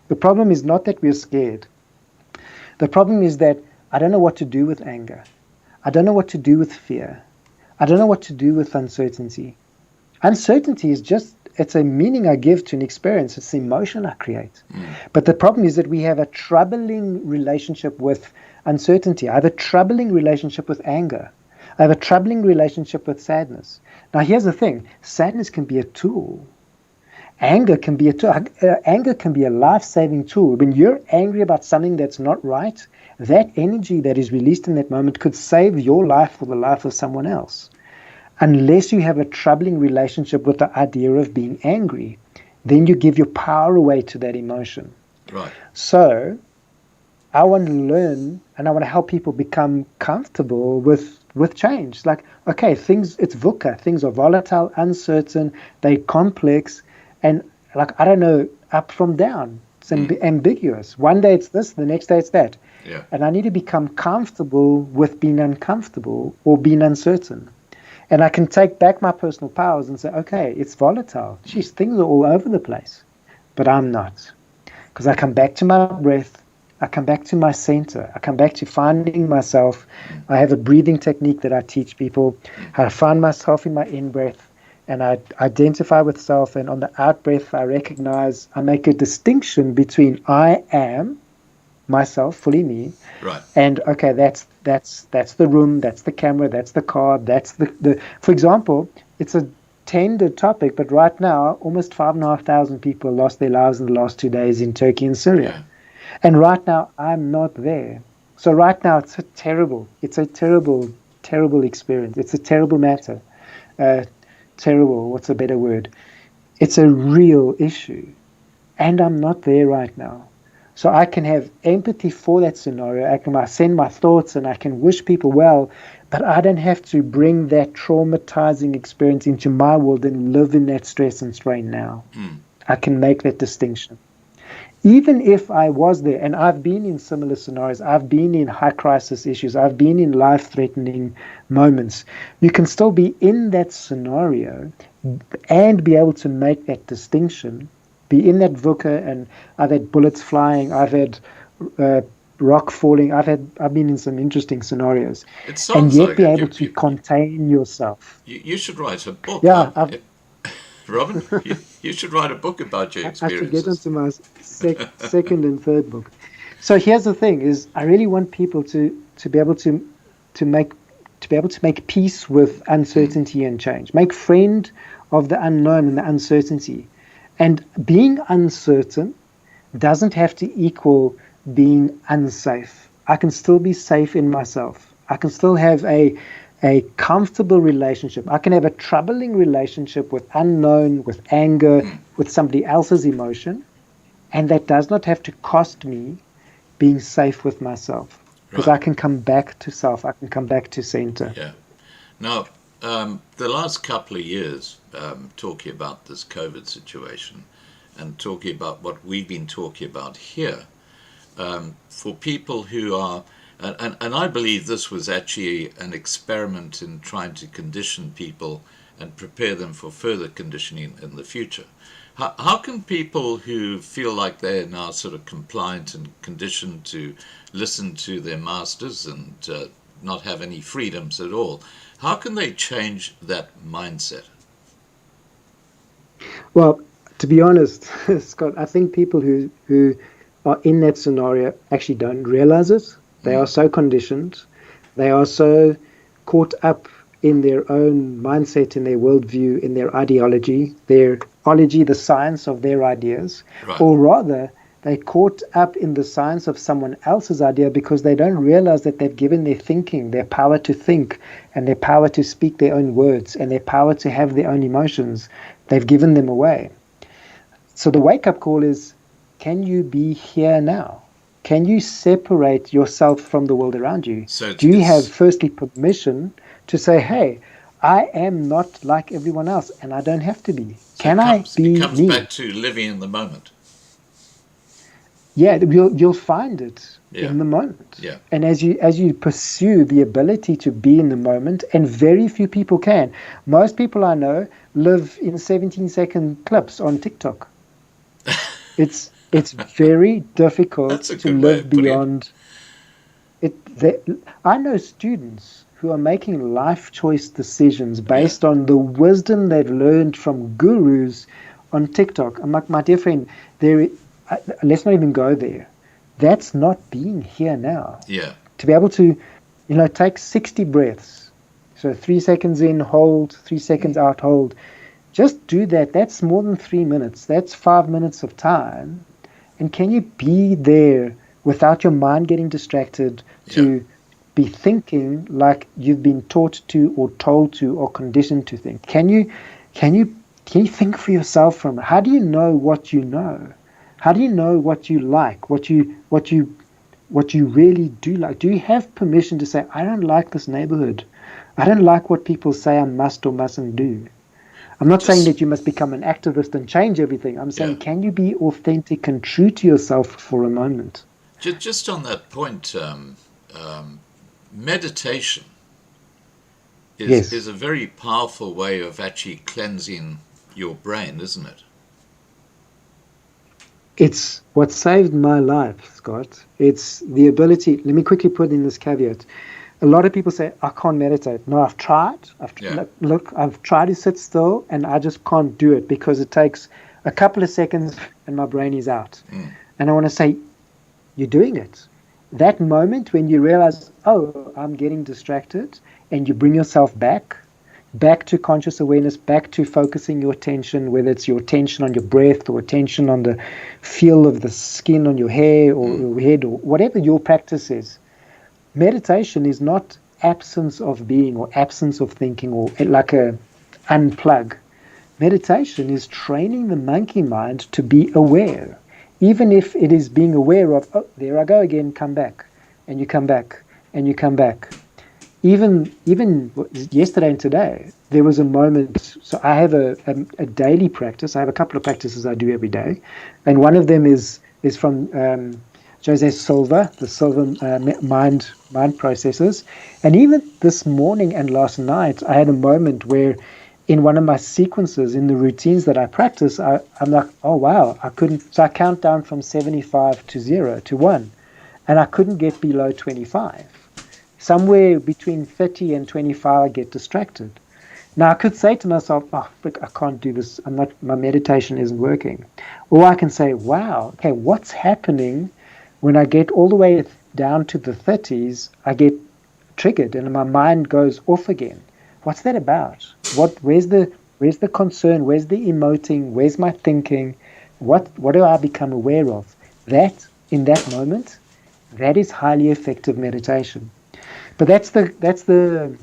Speaker 3: The problem is not that we're scared. The problem is that I don't know what to do with anger. I don't know what to do with fear. I don't know what to do with uncertainty. Uncertainty is it's a meaning I give to an experience. It's the emotion I create. But the problem is that we have a troubling relationship with uncertainty. I have a troubling relationship with anger. I have a troubling relationship with sadness. Now, here's the thing. Sadness can be a tool. Anger can be a tool. Anger can be a life-saving tool. When you're angry about something that's not right, that energy that is released in that moment could save your life or the life of someone else. Unless you have a troubling relationship with the idea of being angry, then you give your power away to that emotion.
Speaker 1: Right.
Speaker 3: So I want to learn and I want to help people become comfortable with change. Like, okay, it's VUCA. Things are volatile, uncertain, they're complex, and like, I don't know, up from down. It's ambiguous. One day it's this, the next day it's that.
Speaker 1: Yeah.
Speaker 3: And I need to become comfortable with being uncomfortable or being uncertain. And I can take back my personal powers and say, okay, it's volatile. Geez, things are all over the place. But I'm not. Because I come back to my breath. I come back to my center. I come back to finding myself. I have a breathing technique that I teach people. I find myself in my in-breath, and I identify with self. And on the out-breath, I make a distinction between I am myself, fully me,
Speaker 1: Right.
Speaker 3: and okay, that's the room, that's the camera, that's the car, that's the. For example, it's a tender topic, but right now, almost 5,500 people lost their lives in the last 2 days in Turkey and Syria.
Speaker 1: Yeah.
Speaker 3: And right now, I'm not there. So right now, it's a terrible experience. It's a terrible matter. Terrible, what's a better word? It's a real issue. and I'm not there right now. So I can have empathy for that scenario. I send my thoughts and I can wish people well, but I don't have to bring that traumatizing experience into my world and live in that stress and strain now. I can make that distinction. Even if I was there, and I've been in similar scenarios, I've been in high crisis issues, I've been in life-threatening moments, you can still be in that scenario and be able to make that distinction, be in that VUCA, and I've had bullets flying, I've had rock falling, I've been in some interesting scenarios,
Speaker 1: It
Speaker 3: and
Speaker 1: sounds
Speaker 3: yet
Speaker 1: like
Speaker 3: be
Speaker 1: it.
Speaker 3: able to contain yourself.
Speaker 1: You should write a book.
Speaker 3: Yeah,
Speaker 1: Robin, you should write a book about your
Speaker 3: I should get
Speaker 1: experiences.
Speaker 3: onto my second and third book. So here's the thing: is I really want people to be able to make to be able to make peace with uncertainty and change, make friend of the unknown and the uncertainty. And being uncertain doesn't have to equal being unsafe. I can still be safe in myself. I can still have a comfortable relationship. I can have a troubling relationship with unknown, with anger, with somebody else's emotion, and that does not have to cost me being safe with myself, because
Speaker 1: Right.
Speaker 3: I can come back to self. I can come back to center.
Speaker 1: Yeah. Now, the last couple of years, talking about this COVID situation and talking about what we've been talking about here, for people who are, and I believe this was actually an experiment in trying to condition people and prepare them for further conditioning in the future. How can people who feel like they're now sort of compliant and conditioned to listen to their masters and not have any freedoms at all, how can they change that mindset?
Speaker 3: Well, to be honest, Scott, I think people who are in that scenario actually don't realize it. They are so conditioned. They are so caught up in their own mindset, in their worldview, in their ideology, the science of their ideas,
Speaker 1: Right.
Speaker 3: or rather, they're caught up in the science of someone else's idea because they don't realize that they've given their thinking, their power to think, and their power to speak their own words, and their power to have their own emotions. They've given them away. So the wake-up call is, can you be here now? Can you separate yourself from the world around you?
Speaker 1: So
Speaker 3: Do you have,
Speaker 1: it's-
Speaker 3: firstly, permission to say, hey, I am not like everyone else, and I don't have to be.
Speaker 1: So
Speaker 3: Can I
Speaker 1: it
Speaker 3: be
Speaker 1: comes
Speaker 3: me?
Speaker 1: back to living in the moment.
Speaker 3: Yeah, you'll find it
Speaker 1: Yeah.
Speaker 3: in the moment.
Speaker 1: Yeah.
Speaker 3: And as you pursue the ability to be in the moment, and very few people can. Most people I know live in 17-second clips on TikTok. It's very difficult
Speaker 1: That's a
Speaker 3: to
Speaker 1: good way
Speaker 3: live
Speaker 1: of putting it.
Speaker 3: beyond it. I know students who are making life choice decisions based on the wisdom they've learned from gurus on TikTok. I'm like, my dear friend, let's not even go there. That's not being here now.
Speaker 1: Yeah.
Speaker 3: To be able to, take 60 breaths. So 3 seconds in, hold, 3 seconds out, hold. Just do that. That's more than 3 minutes. That's 5 minutes of time. And can you be there without your mind getting distracted to be thinking like you've been taught to or told to or conditioned to think? Can you think for yourself from it? How do you know what you know? How do you know what you like, what you really do like? Do you have permission to say, I don't like this neighborhood. I don't like what people say I must or mustn't do. I'm not saying that you must become an activist and change everything. I'm saying, can you be authentic and true to yourself for a moment?
Speaker 1: Just on that point, meditation is a very powerful way of actually cleansing your brain, isn't it?
Speaker 3: It's what saved my life, Scott. It's the ability. Let me quickly put in this caveat. A lot of people say, I can't meditate. No, I've tried. Look, I've tried to sit still and I just can't do it because it takes a couple of seconds and my brain is out. And I want to say, you're doing it. That moment when you realize, oh, I'm getting distracted, and you bring yourself back to conscious awareness, back to focusing your attention, whether it's your attention on your breath or attention on the feel of the skin on your hair or your head or whatever your practice is. Meditation is not absence of being or absence of thinking or like a unplug. meditation is training the monkey mind to be aware, even if it is being aware of, oh, there I go again, come back, and you come back, and you come back. Even yesterday and today, there was a moment. So I have a daily practice. I have a couple of practices I do every day, and one of them is from Jose Silva, the Silva mind processes. And even this morning and last night, I had a moment where, in one of my sequences in the routines that I practice, I'm like, oh wow, I couldn't. So I count down from 75 to 0 to 1, and I couldn't get below 25. Somewhere between 30 and 25, I get distracted. Now I could say to myself, oh, look, I can't do this. My meditation isn't working. Or I can say, wow, okay, what's happening when I get all the way down to the 30s? I get triggered and my mind goes off again. What's that about? Where's the concern? Where's the emoting? Where's my thinking? What do I become aware of? That, in that moment, that is highly effective meditation. But that's the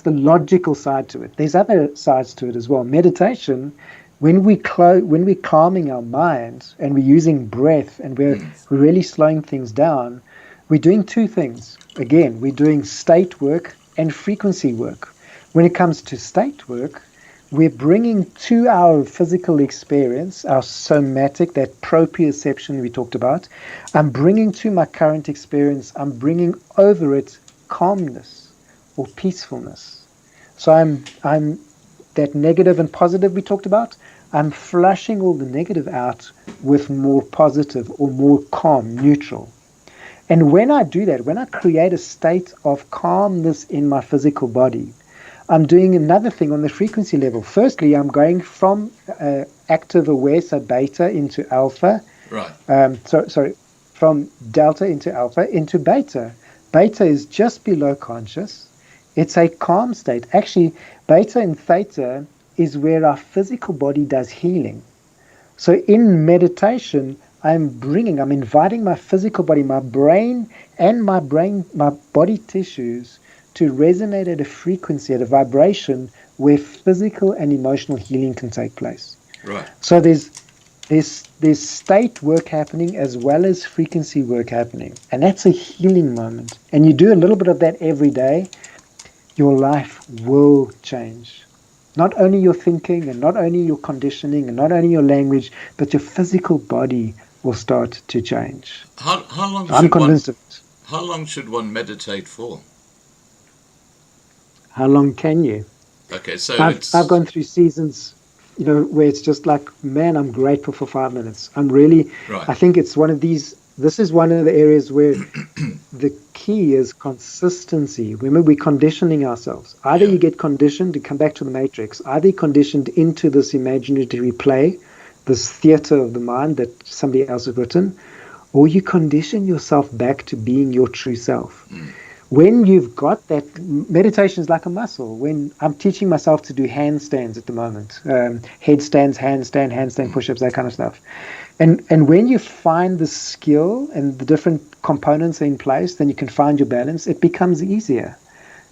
Speaker 3: logical side to it. There's other sides to it as well. Meditation, when we're calming our minds and we're using breath and we're really slowing things down, we're doing two things. Again, we're doing state work and frequency work. When it comes to state work, we're bringing to our physical experience, our somatic, that proprioception we talked about, I'm bringing to my current experience, I'm bringing over it calmness or peacefulness. So I'm that negative and positive we talked about, I'm flushing all the negative out with more positive or more calm, neutral. And when I do that, when I create a state of calmness in my physical body, I'm doing another thing on the frequency level. Firstly, I'm going from active aware, so beta, into alpha.
Speaker 1: Right.
Speaker 3: From delta into alpha into beta. Beta is just below conscious. It's a calm state. Actually, beta and theta is where our physical body does healing. So in meditation, I'm inviting my physical body, my brain, my body tissues to resonate at a frequency, at a vibration where physical and emotional healing can take place.
Speaker 1: Right.
Speaker 3: So there's state work happening as well as frequency work happening. And that's a healing moment. And you do a little bit of that every day, your life will change. Not only your thinking and not only your conditioning and not only your language, but your physical body will start to change.
Speaker 1: How long?
Speaker 3: I'm convinced of it.
Speaker 1: How long should one meditate for?
Speaker 3: How long can you?
Speaker 1: Okay, so
Speaker 3: I've gone through seasons, where it's just like, man, I'm grateful for 5 minutes. I'm really,
Speaker 1: right.
Speaker 3: I think it's one of these, this is one of the areas where the key is consistency. Remember, we're conditioning ourselves. Either you get conditioned to come back to the matrix, either you're conditioned into this imaginary play, this theater of the mind that somebody else has written, or you condition yourself back to being your true self. When you've got that, meditation is like a muscle. When I'm teaching myself to do handstands at the moment, headstands, handstand push-ups, that kind of stuff. And when you find the skill and the different components are in place, then you can find your balance, it becomes easier.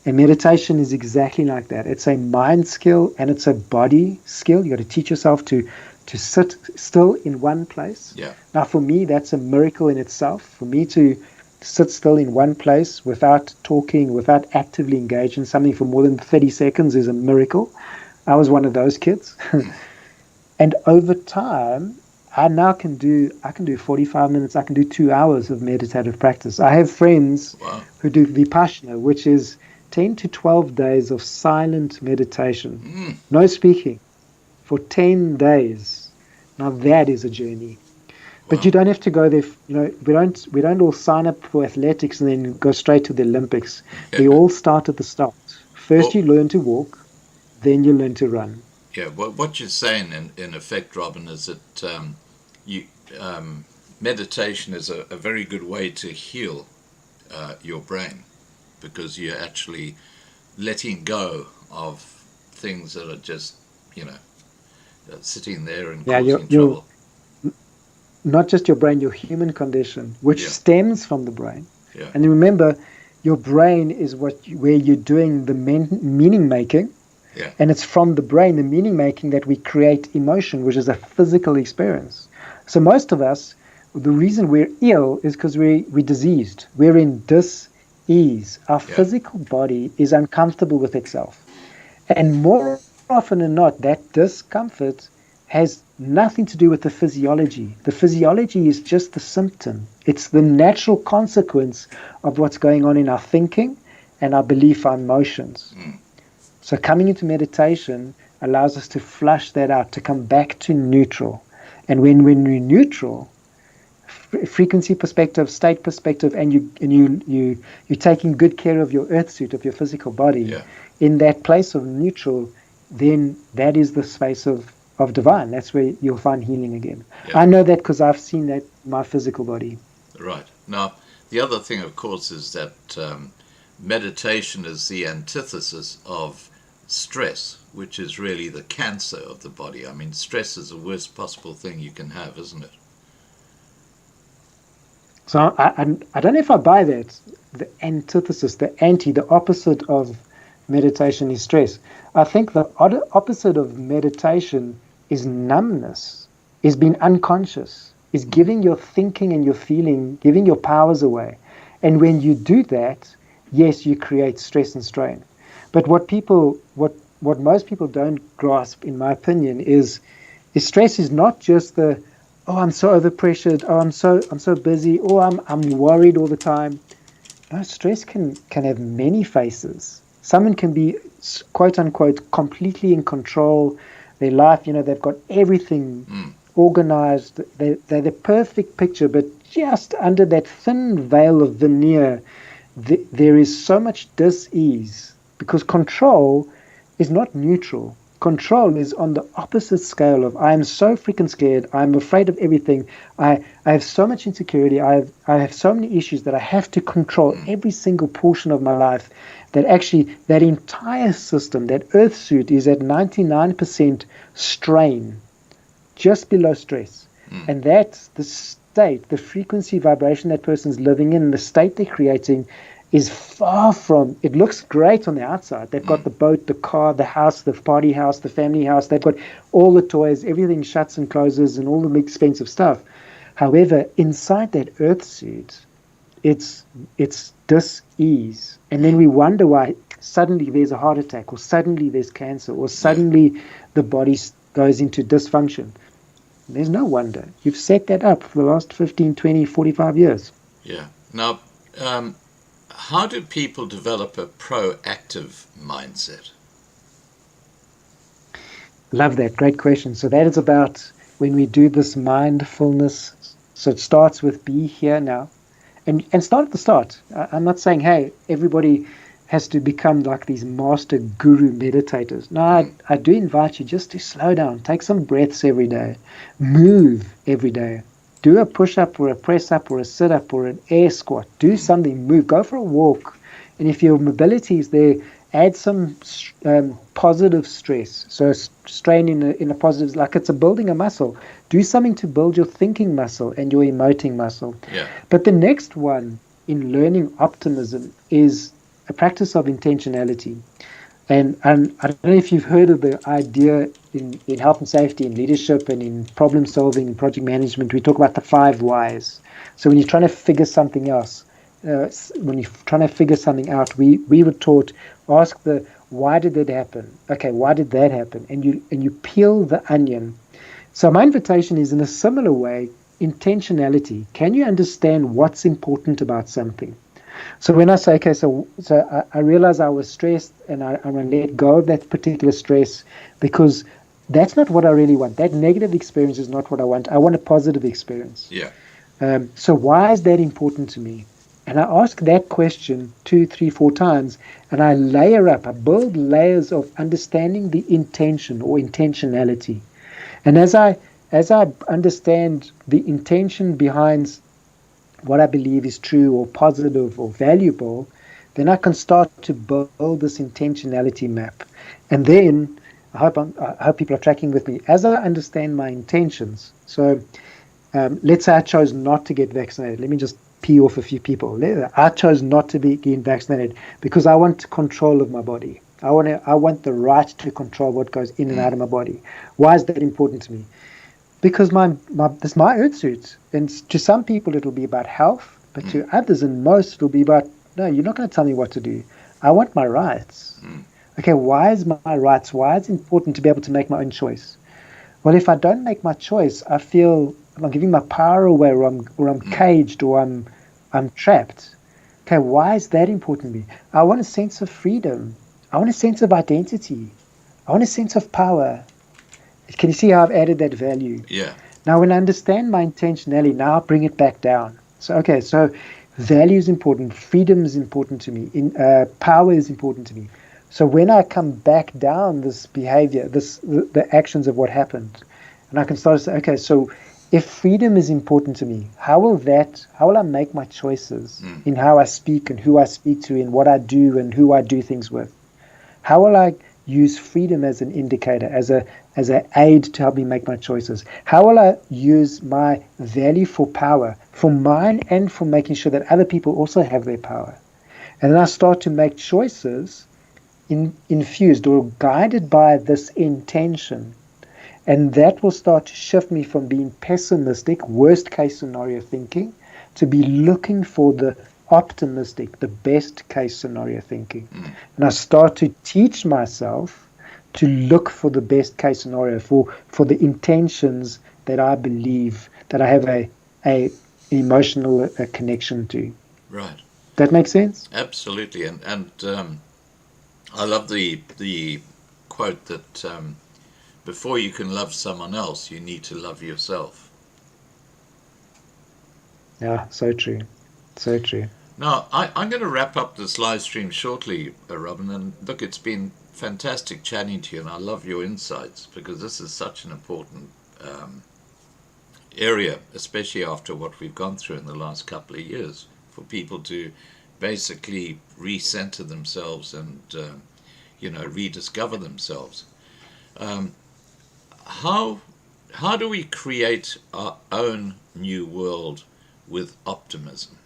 Speaker 3: And meditation is exactly like that. It's a mind skill and it's a body skill. You got to teach yourself to sit still in one place.
Speaker 1: Yeah.
Speaker 3: Now, for me, that's a miracle in itself. For me to sit still in one place without talking, without actively engaging in something for more than 30 seconds is a miracle. I was one of those kids. And over time, I can do 45 minutes, I can do 2 hours of meditative practice. I have friends who do Vipassana, which is 10 to 12 days of silent meditation, no speaking, for 10 days. Now that is a journey. But you don't have to go there. We don't all sign up for athletics and then go straight to the Olympics. We all start at the start. First, you learn to walk, then you learn to run.
Speaker 1: Yeah. What you're saying, in effect, Robin, is that meditation is a very good way to heal your brain, because you're actually letting go of things that are just sitting there and causing trouble.
Speaker 3: Not just your brain, your human condition, which stems from the brain.
Speaker 1: Yeah.
Speaker 3: And remember, your brain is where you're doing the meaning making,
Speaker 1: Yeah.
Speaker 3: And it's from the brain, the meaning making, that we create emotion, which is a physical experience. So most of us, the reason we're ill is because we're diseased. We're in dis-ease. Our
Speaker 1: Yeah.
Speaker 3: physical body is uncomfortable with itself. And more often than not, that discomfort has nothing to do with the physiology. The physiology is just the symptom. It's the natural consequence of what's going on in our thinking and our belief, our emotions. So coming into meditation allows us to flush that out, to come back to neutral. And when we're neutral, frequency perspective, state perspective, and you're taking good care of your earth suit, of your physical body, in that place of neutral, then that is the space of divine. That's where you'll find healing again.
Speaker 1: Yeah.
Speaker 3: I know that because I've seen that in my physical body.
Speaker 1: Right. Now, the other thing, of course, is that meditation is the antithesis of stress, which is really the cancer of the body. I mean, stress is the worst possible thing you can have, isn't it?
Speaker 3: So I don't know if I buy that. The antithesis, the opposite of meditation is stress. I think the opposite of meditation is numbness, is being unconscious, is giving your thinking and your feeling, giving your powers away. And when you do that, yes, you create stress and strain. But what most people don't grasp, in my opinion, is stress is not just the, oh, I'm so overpressured, oh, I'm so busy, oh, I'm worried all the time. No, stress can have many faces. Someone can be, quote unquote, completely in control. Their life, they've got everything organized. They're the perfect picture, but just under that thin veil of veneer, there is so much dis-ease, because control is not neutral. Control is on the opposite scale of, I am so freaking scared, I'm afraid of everything, I have so much insecurity, I have so many issues that I have to control every single portion of my life, that actually that entire system, that earth suit, is at 99% strain, just below stress. And that's the state, the frequency vibration that person's living in, the state they're creating, is far from, it looks great on the outside. They've got the boat, the car, the house, the party house, the family house. They've got all the toys, everything shuts and closes and all the expensive stuff. However, inside that earth suit, it's dis-ease. And then we wonder why suddenly there's a heart attack, or suddenly there's cancer, or suddenly the body goes into dysfunction. There's no wonder. You've set that up for the last 15, 20, 45 years.
Speaker 1: Yeah. Now, how do people develop a proactive mindset?
Speaker 3: Love that. Great question. So that is about when we do this mindfulness. So it starts with be here now. And start at the start. I'm not saying, hey, everybody has to become like these master guru meditators. No, I do invite you just to slow down. Take some breaths every day. Move every day. Do a push-up or a press-up or a sit-up or an air squat. Do something. Move. Go for a walk. And if your mobility is there, add some positive stress. So strain in a positive, like it's building a muscle. Do something to build your thinking muscle and your emoting muscle.
Speaker 1: Yeah.
Speaker 3: But the next one in learning optimism is a practice of intentionality. And I don't know if you've heard of the idea in health and safety, in leadership, and in problem solving and project management. We talk about the 5 whys. So when you're trying to figure something else, when you're trying to figure something out, we were taught, ask the why did that happen? Okay, why did that happen? And you peel the onion. So my invitation is, in a similar way, intentionality. Can you understand what's important about something? So when I say, okay, so I realize I was stressed, and I'm going to let go of that particular stress, because that's not what I really want. That negative experience is not what I want. I want a positive experience.
Speaker 1: Yeah.
Speaker 3: So why is that important to me? And I ask that question 2, 3, 4 times, and I layer up. I build layers of understanding the intention or intentionality. And as I understand the intention behind what I believe is true or positive or valuable, then I can start to build this intentionality map. And then I hope people are tracking with me. As I understand my intentions, so let's say I chose not to get vaccinated. Let me just pee off a few people. I chose not to get vaccinated because I want control of my body. I want the right to control what goes in and out of my body. Why is that important to me? Because this is my earth suit. And to some people it'll be about health, but to others and most it'll be about, no, you're not going to tell me what to do. I want my rights. Okay, why is my rights? Why is it important to be able to make my own choice? Well, if I don't make my choice, I feel I'm giving my power away, or I'm caged, or I'm trapped. Okay, why is that important to me? I want a sense of freedom. I want a sense of identity. I want a sense of power. Can you see how I've added that value?
Speaker 1: Yeah.
Speaker 3: Now, when I understand my intentionality, now I bring it back down. So value is important. Freedom is important to me. Power is important to me. So when I come back down this behavior, the actions of what happened, and I can start to say, okay, so if freedom is important to me, how will I make my choices in how I speak and who I speak to, in what I do and who I do things with? How will I use freedom as an indicator, as an aid to help me make my choices? How will I use my value for power, for mine and for making sure that other people also have their power? And then I start to make choices infused or guided by this intention. And that will start to shift me from being pessimistic, worst case scenario thinking, to be looking for the optimistic, the best case scenario thinking. And I start to teach myself to look for the best case scenario, for the intentions that I believe that I have a emotional connection to.
Speaker 1: Right.
Speaker 3: That makes sense?
Speaker 1: Absolutely. And I love the quote that before you can love someone else, you need to love yourself.
Speaker 3: Yeah, so true. So true.
Speaker 1: Now, I'm going to wrap up this live stream shortly, Robin, and look, it's been fantastic chatting to you, and I love your insights, because this is such an important area, especially after what we've gone through in the last couple of years, for people to basically recenter themselves and, rediscover themselves. How do we create our own new world with optimism?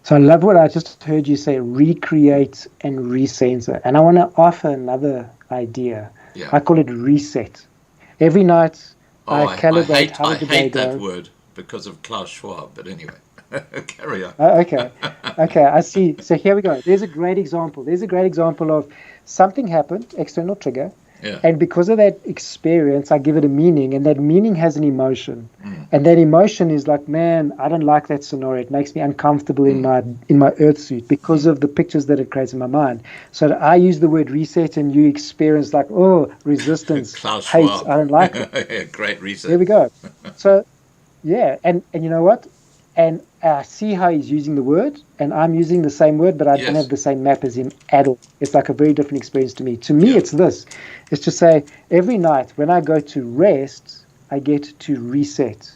Speaker 3: So I love what I just heard you say, recreate and recenter. And I want to offer another idea.
Speaker 1: Yeah.
Speaker 3: I call it reset. Every night I calibrate
Speaker 1: I hate
Speaker 3: go.
Speaker 1: that word because of Klaus Schwab, but anyway, carry on.
Speaker 3: Okay, I see. So here we go. There's a great example. Of something happened, external trigger.
Speaker 1: Yeah.
Speaker 3: And because of that experience, I give it a meaning, and that meaning has an emotion. And that emotion is like, man, I don't like that scenario. It makes me uncomfortable in my earth suit because of the pictures that it creates in my mind. So I use the word reset, and you experience like, oh, resistance,
Speaker 1: Klaus
Speaker 3: hate,
Speaker 1: Schwab.
Speaker 3: I don't like it.
Speaker 1: Yeah, great reset.
Speaker 3: There we go. So, yeah, and you know what? And I see how he's using the word, and I'm using the same word, but I don't have the same map as him at all. It's like a very different experience to me. To me, it's this. It's to say, every night when I go to rest, I get to reset.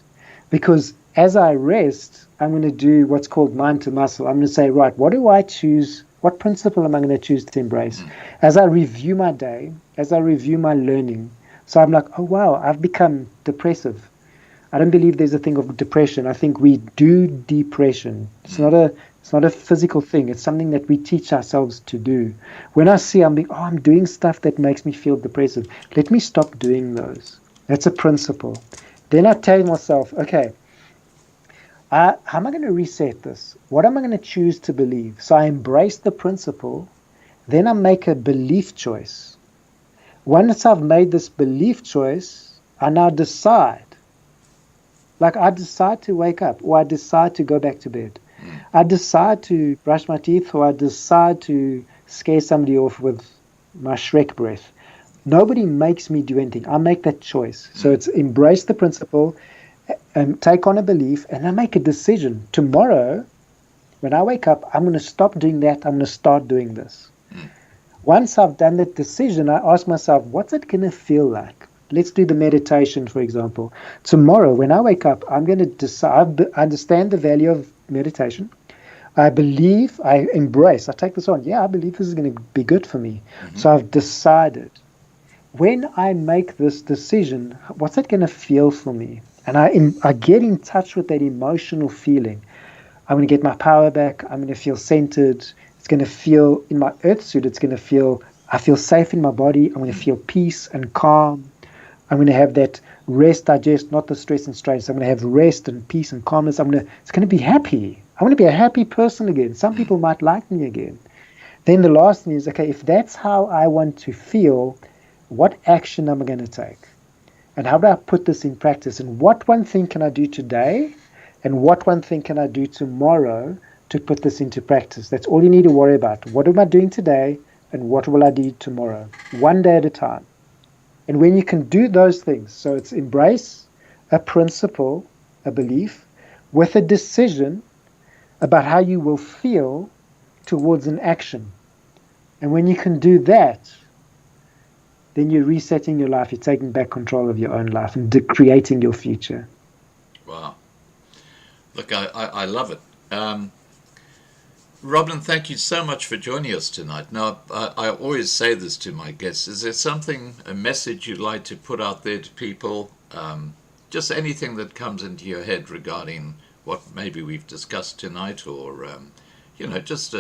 Speaker 3: Because as I rest, I'm going to do what's called mind to muscle. I'm going to say, right, what do I choose? What principle am I going to choose to embrace? As I review my day, as I review my learning, so I'm like, oh, wow, I've become depressive. I don't believe there's a thing of depression. I think we do depression. It's not a physical thing. It's something that we teach ourselves to do. When I see I'm doing stuff that makes me feel depressive, let me stop doing those. That's a principle. Then I tell myself, okay, how am I going to reset this? What am I going to choose to believe? So I embrace the principle. Then I make a belief choice. Once I've made this belief choice, I now decide. Like I decide to wake up, or I decide to go back to bed. I decide to brush my teeth, or I decide to scare somebody off with my Shrek breath. Nobody makes me do anything. I make that choice. So it's embrace the principle, take on a belief, and I make a decision. Tomorrow, when I wake up, I'm going to stop doing that. I'm going to start doing this. Once I've done that decision, I ask myself, what's it going to feel like? Let's do the meditation, for example. Tomorrow, when I wake up, I'm going to decide, I understand the value of meditation. I believe, I embrace, I take this on. Yeah, I believe this is going to be good for me. So I've decided. When I make this decision, what's that going to feel for me? And I get in touch with that emotional feeling. I'm going to get my power back. I'm going to feel centered. It's going to feel, in my earth suit, it's going to feel, I feel safe in my body. I'm going to feel peace and calm. I'm going to have that rest, digest, not the stress and strain. So I'm going to have rest and peace and calmness. It's going to be happy. I'm going to be a happy person again. Some people might like me again. Then the last thing is, okay, if that's how I want to feel, what action am I going to take? And how do I put this in practice? And what one thing can I do today? And what one thing can I do tomorrow to put this into practice? That's all you need to worry about. What am I doing today? And what will I do tomorrow? One day at a time. And when you can do those things, so it's embrace a principle, a belief, with a decision about how you will feel towards an action. And when you can do that, then you're resetting your life. You're taking back control of your own life and creating your future.
Speaker 1: Wow. Look, I love it. Robin, thank you so much for joining us tonight. Now, I always say this to my guests. Is there something, a message you'd like to put out there to people? Just anything that comes into your head regarding what maybe we've discussed tonight, or, just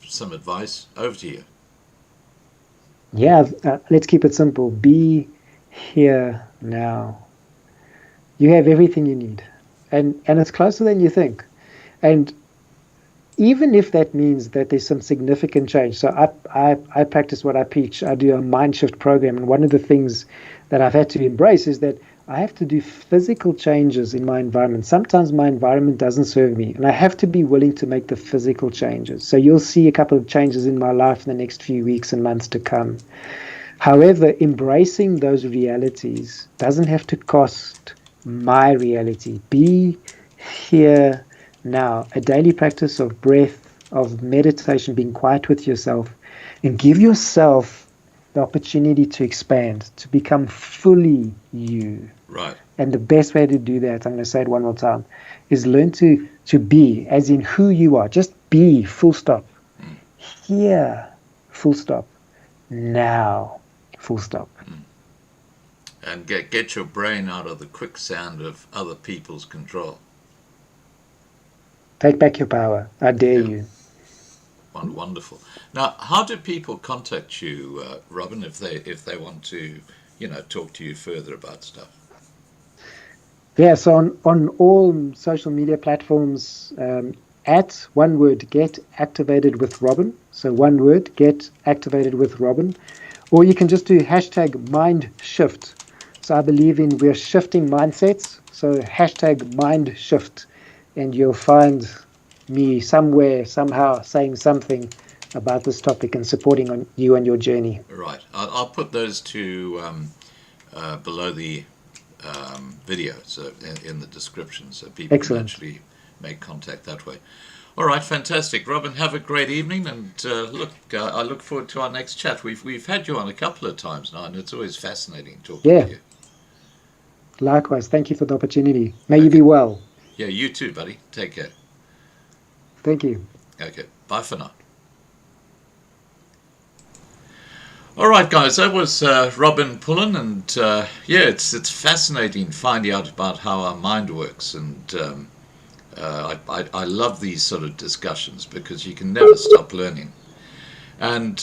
Speaker 1: some advice. Over to you.
Speaker 3: Yeah, let's keep it simple. Be here now. You have everything you need. And it's closer than you think. And even if that means that there's some significant change. So I practice what I preach. I do a mind shift program. And one of the things that I've had to embrace is that I have to do physical changes in my environment. Sometimes my environment doesn't serve me, and I have to be willing to make the physical changes. So you'll see a couple of changes in my life in the next few weeks and months to come. However, embracing those realities doesn't have to cost my reality. Be here now. A daily practice of breath, of meditation, being quiet with yourself, and give yourself the opportunity to expand, to become fully you.
Speaker 1: Right.
Speaker 3: And the best way to do that, I'm going to say it one more time, is learn to be, as in who you are. Just be, full stop. Here, full stop. Now, full stop.
Speaker 1: And get your brain out of the quicksand of other people's control.
Speaker 3: Take back your power. I dare you.
Speaker 1: Wonderful. Now, how do people contact you, Robin, if they want to, talk to you further about stuff?
Speaker 3: Yeah, so on all social media platforms, at one word, Get Activated with Robin. So one word, Get Activated with Robin. Or you can just do hashtag Mind Shift. So I believe in we're shifting mindsets. So hashtag Mind Shift. And you'll find me somewhere, somehow saying something about this topic and supporting on you and your journey.
Speaker 1: Right. I'll put those two below the video, so in the description, so people
Speaker 3: Excellent.
Speaker 1: can actually make contact that way. All right, fantastic. Robin, have a great evening, and I look forward to our next chat. We've had you on a couple of times now, and it's always fascinating talking to you.
Speaker 3: Likewise. Thank you for the opportunity. May you be well.
Speaker 1: Yeah, you too, buddy. Take care.
Speaker 3: Thank you.
Speaker 1: Okay, bye for now. All right, guys, that was Robin Pullen, and it's fascinating finding out about how our mind works, and I love these sort of discussions because you can never stop learning. And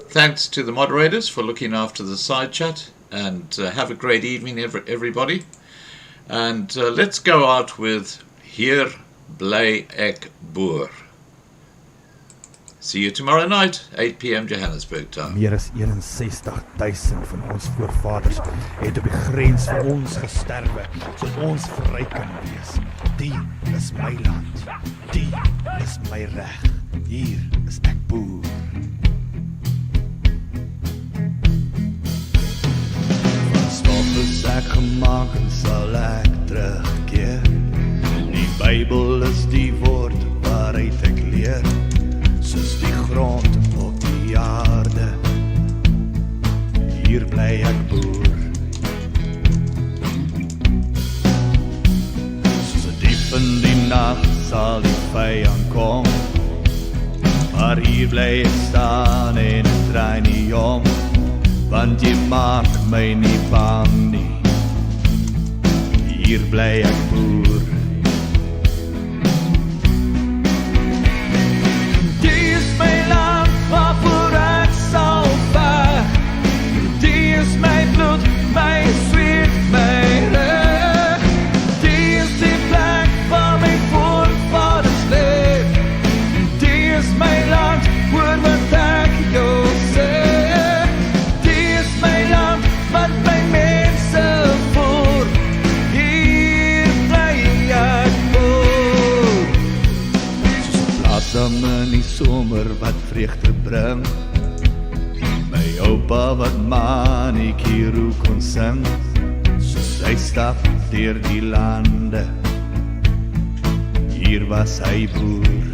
Speaker 1: thanks to the moderators for looking after the side chat, and have a great evening, everybody. And let's go out with Hier bly ek boer. See you tomorrow night, 8 p.m. Johannesburg time.
Speaker 4: Meer as 61,000 van ons voorvaders het op die grens vir ons gesterwe, sodat ons vry kan wees. Die is my land, die is my reg. Hier is ek boer. Van stof is ek gemaak en sal ek terugkeer. Die Bybel is die woord waaruit ek leer. Soos die grond op die aarde, hier bly ek boer. Soos diep in die nag sal die vyand kom, maar hier bly ek staan en ek draai nie om, want jy maak my nie bang nie. Hier bly ek boer. Die is my bring. My oupa wat maniekiero kon sing, soos hy stap deur die lande. Hier was hy boer.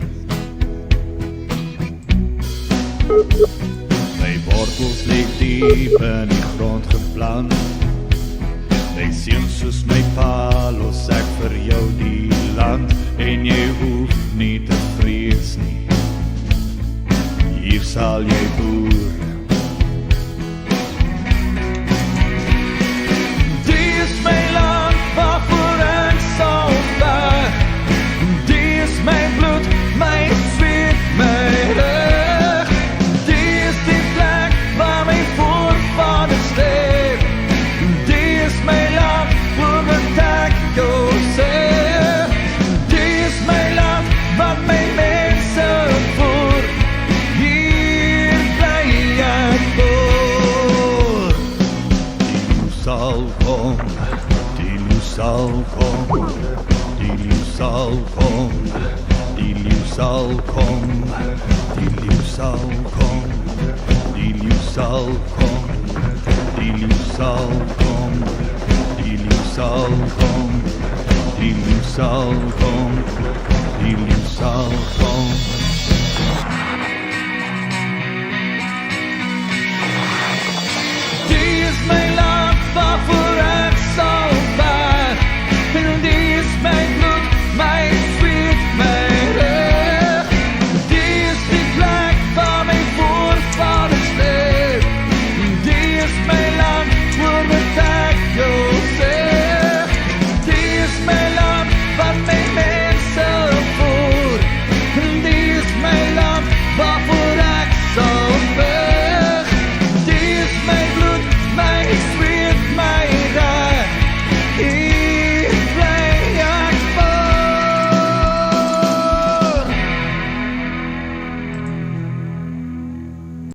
Speaker 4: My wortels lê diep in die grond geplant. My seun soos my pa los ek vir jou die land, en jy hoef nie te vrees nie. Hier sal jy boer. Die is my land waarvoor ek sal veg. Die is my bloed, my zweet, my reg. Die is die plek waar my voorvaders leef. Die is my land voor wat ek jou sê. Die is my land wat my mense voer. Hier bly ek voor. Die sal kom, die sal kom, die sal kom, die sal kom, die sal kom, die sal kom, die sal kom, die sal kom, die sal kom, die sal kom.